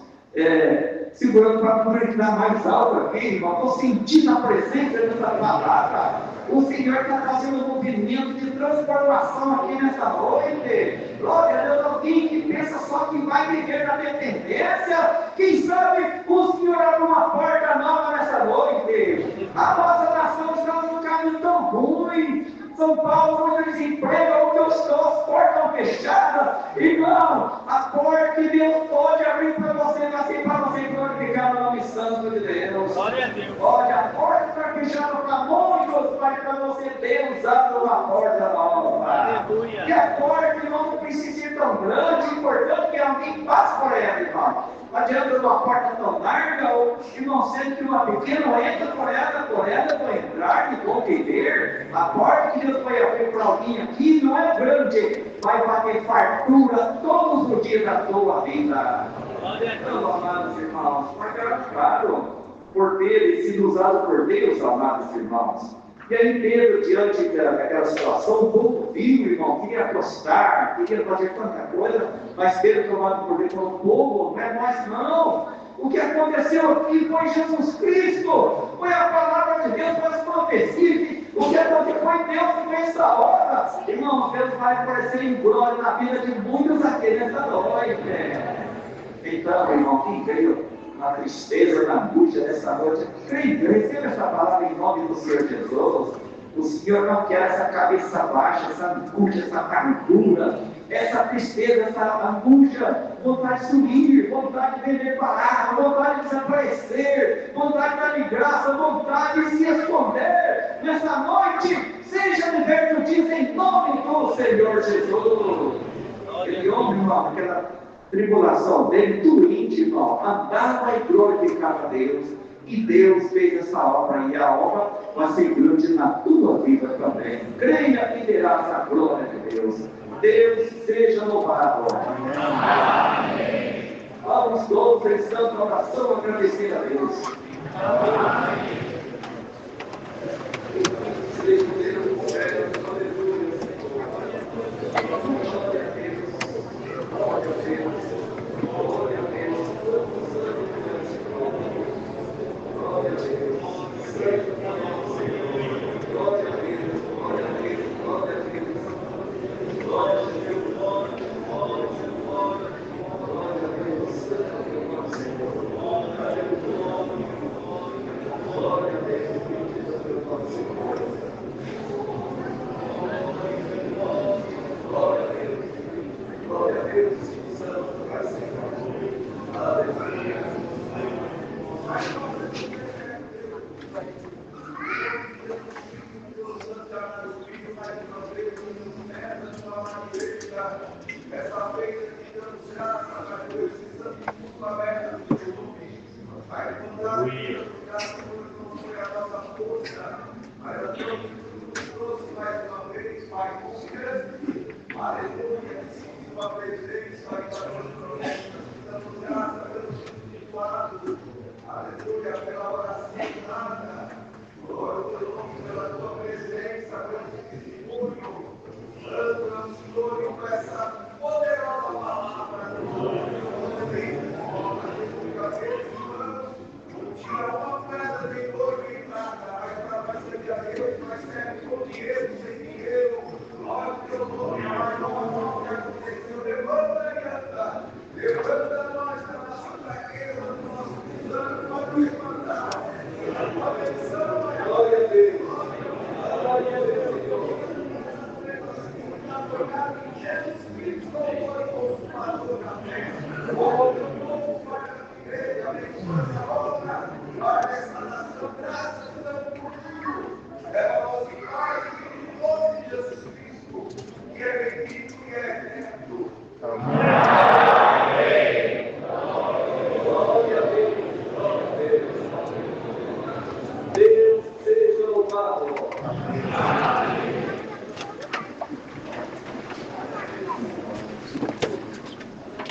segurando para não gritar mais alto aqui, irmão, estou sentindo a presença dessa palavra. O Senhor está fazendo um movimento de transformação aqui nessa noite. Glória a Deus, alguém que pensa só que vai viver na dependência. Quem sabe o Senhor abre uma porta nova nessa noite. A nossa nação está num caminho tão ruim. São Paulo, muito desemprego, onde as portas estão fechadas. Irmão, a porta que Deus pode abrir para você, mas assim para você glorificar o nome santo de Deus. Glória a Deus. Olha, a porta está fechada para muitos, mas para você Deus abre uma porta nova. Aleluia. E a porta, irmão, não precisa ser tão grande, importante que alguém passe por ela, irmão. Não adianta uma porta tão larga, ou, irmão, sendo que uma pequena entra por ela vai entrar e vão viver. A porta que Deus vai abrir para alguém aqui não é grande, vai bater fartura todos os dias da tua vida. Então, amados irmãos, mas era claro, por ter sido usado por Deus, amados irmãos. E aí Pedro, diante daquela situação, o povo viu, irmão, queria apostar, queria fazer tanta coisa, mas Pedro, tomado por Deus, falou: povo, não é nós não. O que aconteceu aqui foi Jesus Cristo, foi a palavra de Deus, foi as profecias. O que aconteceu foi Deus que fez essa obra. Irmão, Deus vai aparecer em glória na vida de muitos aqui nessa noite. Então, irmão, quem creu na tristeza, na angústia dessa noite, receba essa palavra em nome do Senhor Jesus. O Senhor não quer essa cabeça baixa, essa angústia, essa amargura, essa tristeza, essa angústia, vontade de sumir, vontade de vender palavra, vontade de desaparecer, vontade de dar graça, vontade de se esconder. Nessa noite, seja liberto em nome do Senhor Jesus. Aquele homem, irmão, aquela tribulação dele, doente, irmão, andava e glorificava a Deus, e Deus fez essa obra, e a obra vai ser grande na tua vida também. Creia e terás a glória de Deus. Deus seja louvado. Amém. Vamos todos em santa oração agradecer a Deus. Amém.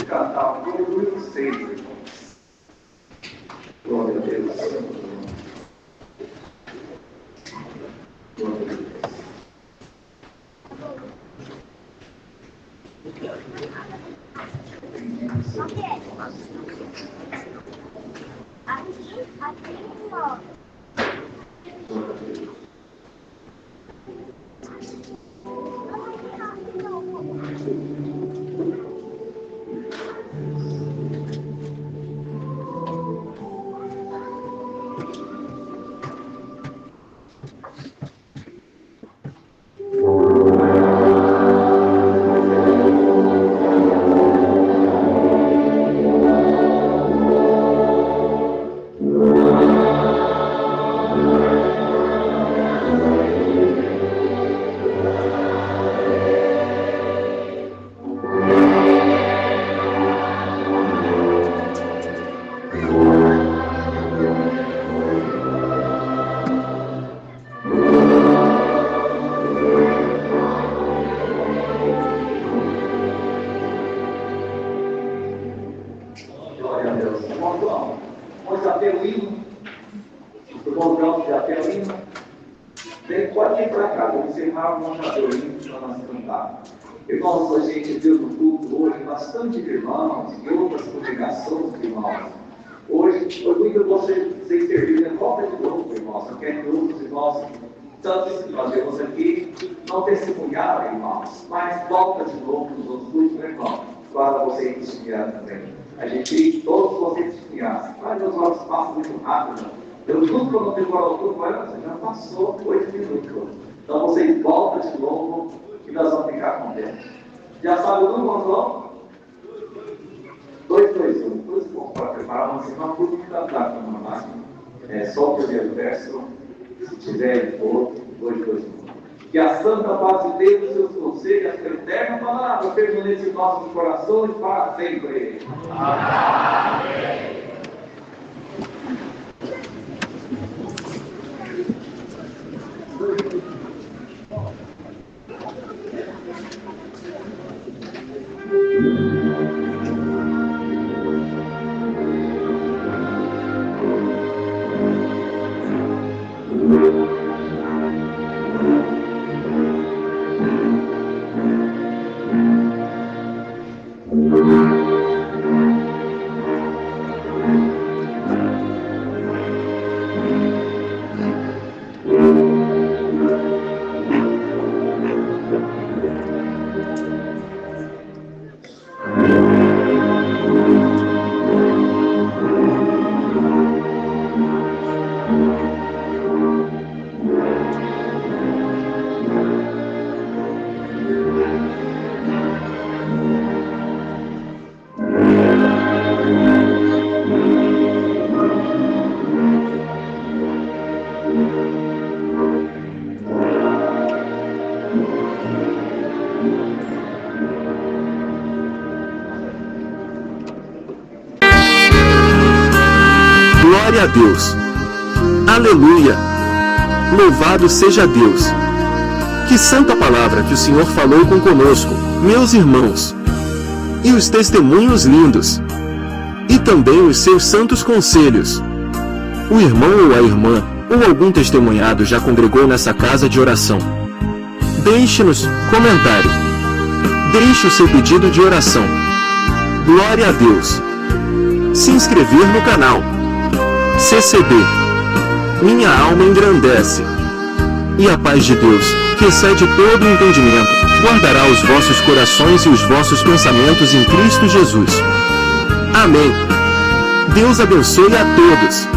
Cantar o número 6, irmãos. Glória a Deus. Glória a Deus. Glória a Deus. Glória a Deus. Irmão João, vamos já ter o hino. O irmão João já tem o hino. Vem, pode ir para cá, vamos encerrar, vamos já ter o hino para nós cantar. Irmãos, a gente viu no culto hoje bastante irmãos e outras congregações de irmãos. Hoje, foi muito bom vocês servirem em volta de novo, irmãos. Eu quero que outros irmãos, tantos que nós vemos aqui, não testemunharam, irmãos, mas volta de novo nos outros cultos, irmãos, para vocês testemunharem também. A gente, todos vocês testemunhassem. Mas meus olhos passam muito rápido. Eu juro que eu não demoro o culto, mas já passou 8 minutos. Então vocês voltam de novo e nós vamos ficar contentes. Já sabe o número, João? 221. Muito bom. Para preparar uma semana, tudo que cantar com uma máquina. É só o primeiro verso. Se tiver, for, 221. Que a santa paz de Deus e seus conselhos, a sua eterna palavra, permaneça em nossos corações para sempre. Amém. Glória a Deus. Aleluia. Louvado seja Deus. Que santa palavra que o Senhor falou com conosco, meus irmãos. E os testemunhos lindos. E também os seus santos conselhos. O irmão ou a irmã, ou algum testemunhado já congregou nessa casa de oração? Deixe-nos comentário. Deixe o seu pedido de oração. Glória a Deus. Se inscrever no canal. CCB. Minha alma engrandece. E a paz de Deus, que excede todo o entendimento, guardará os vossos corações e os vossos pensamentos em Cristo Jesus. Amém. Deus abençoe a todos.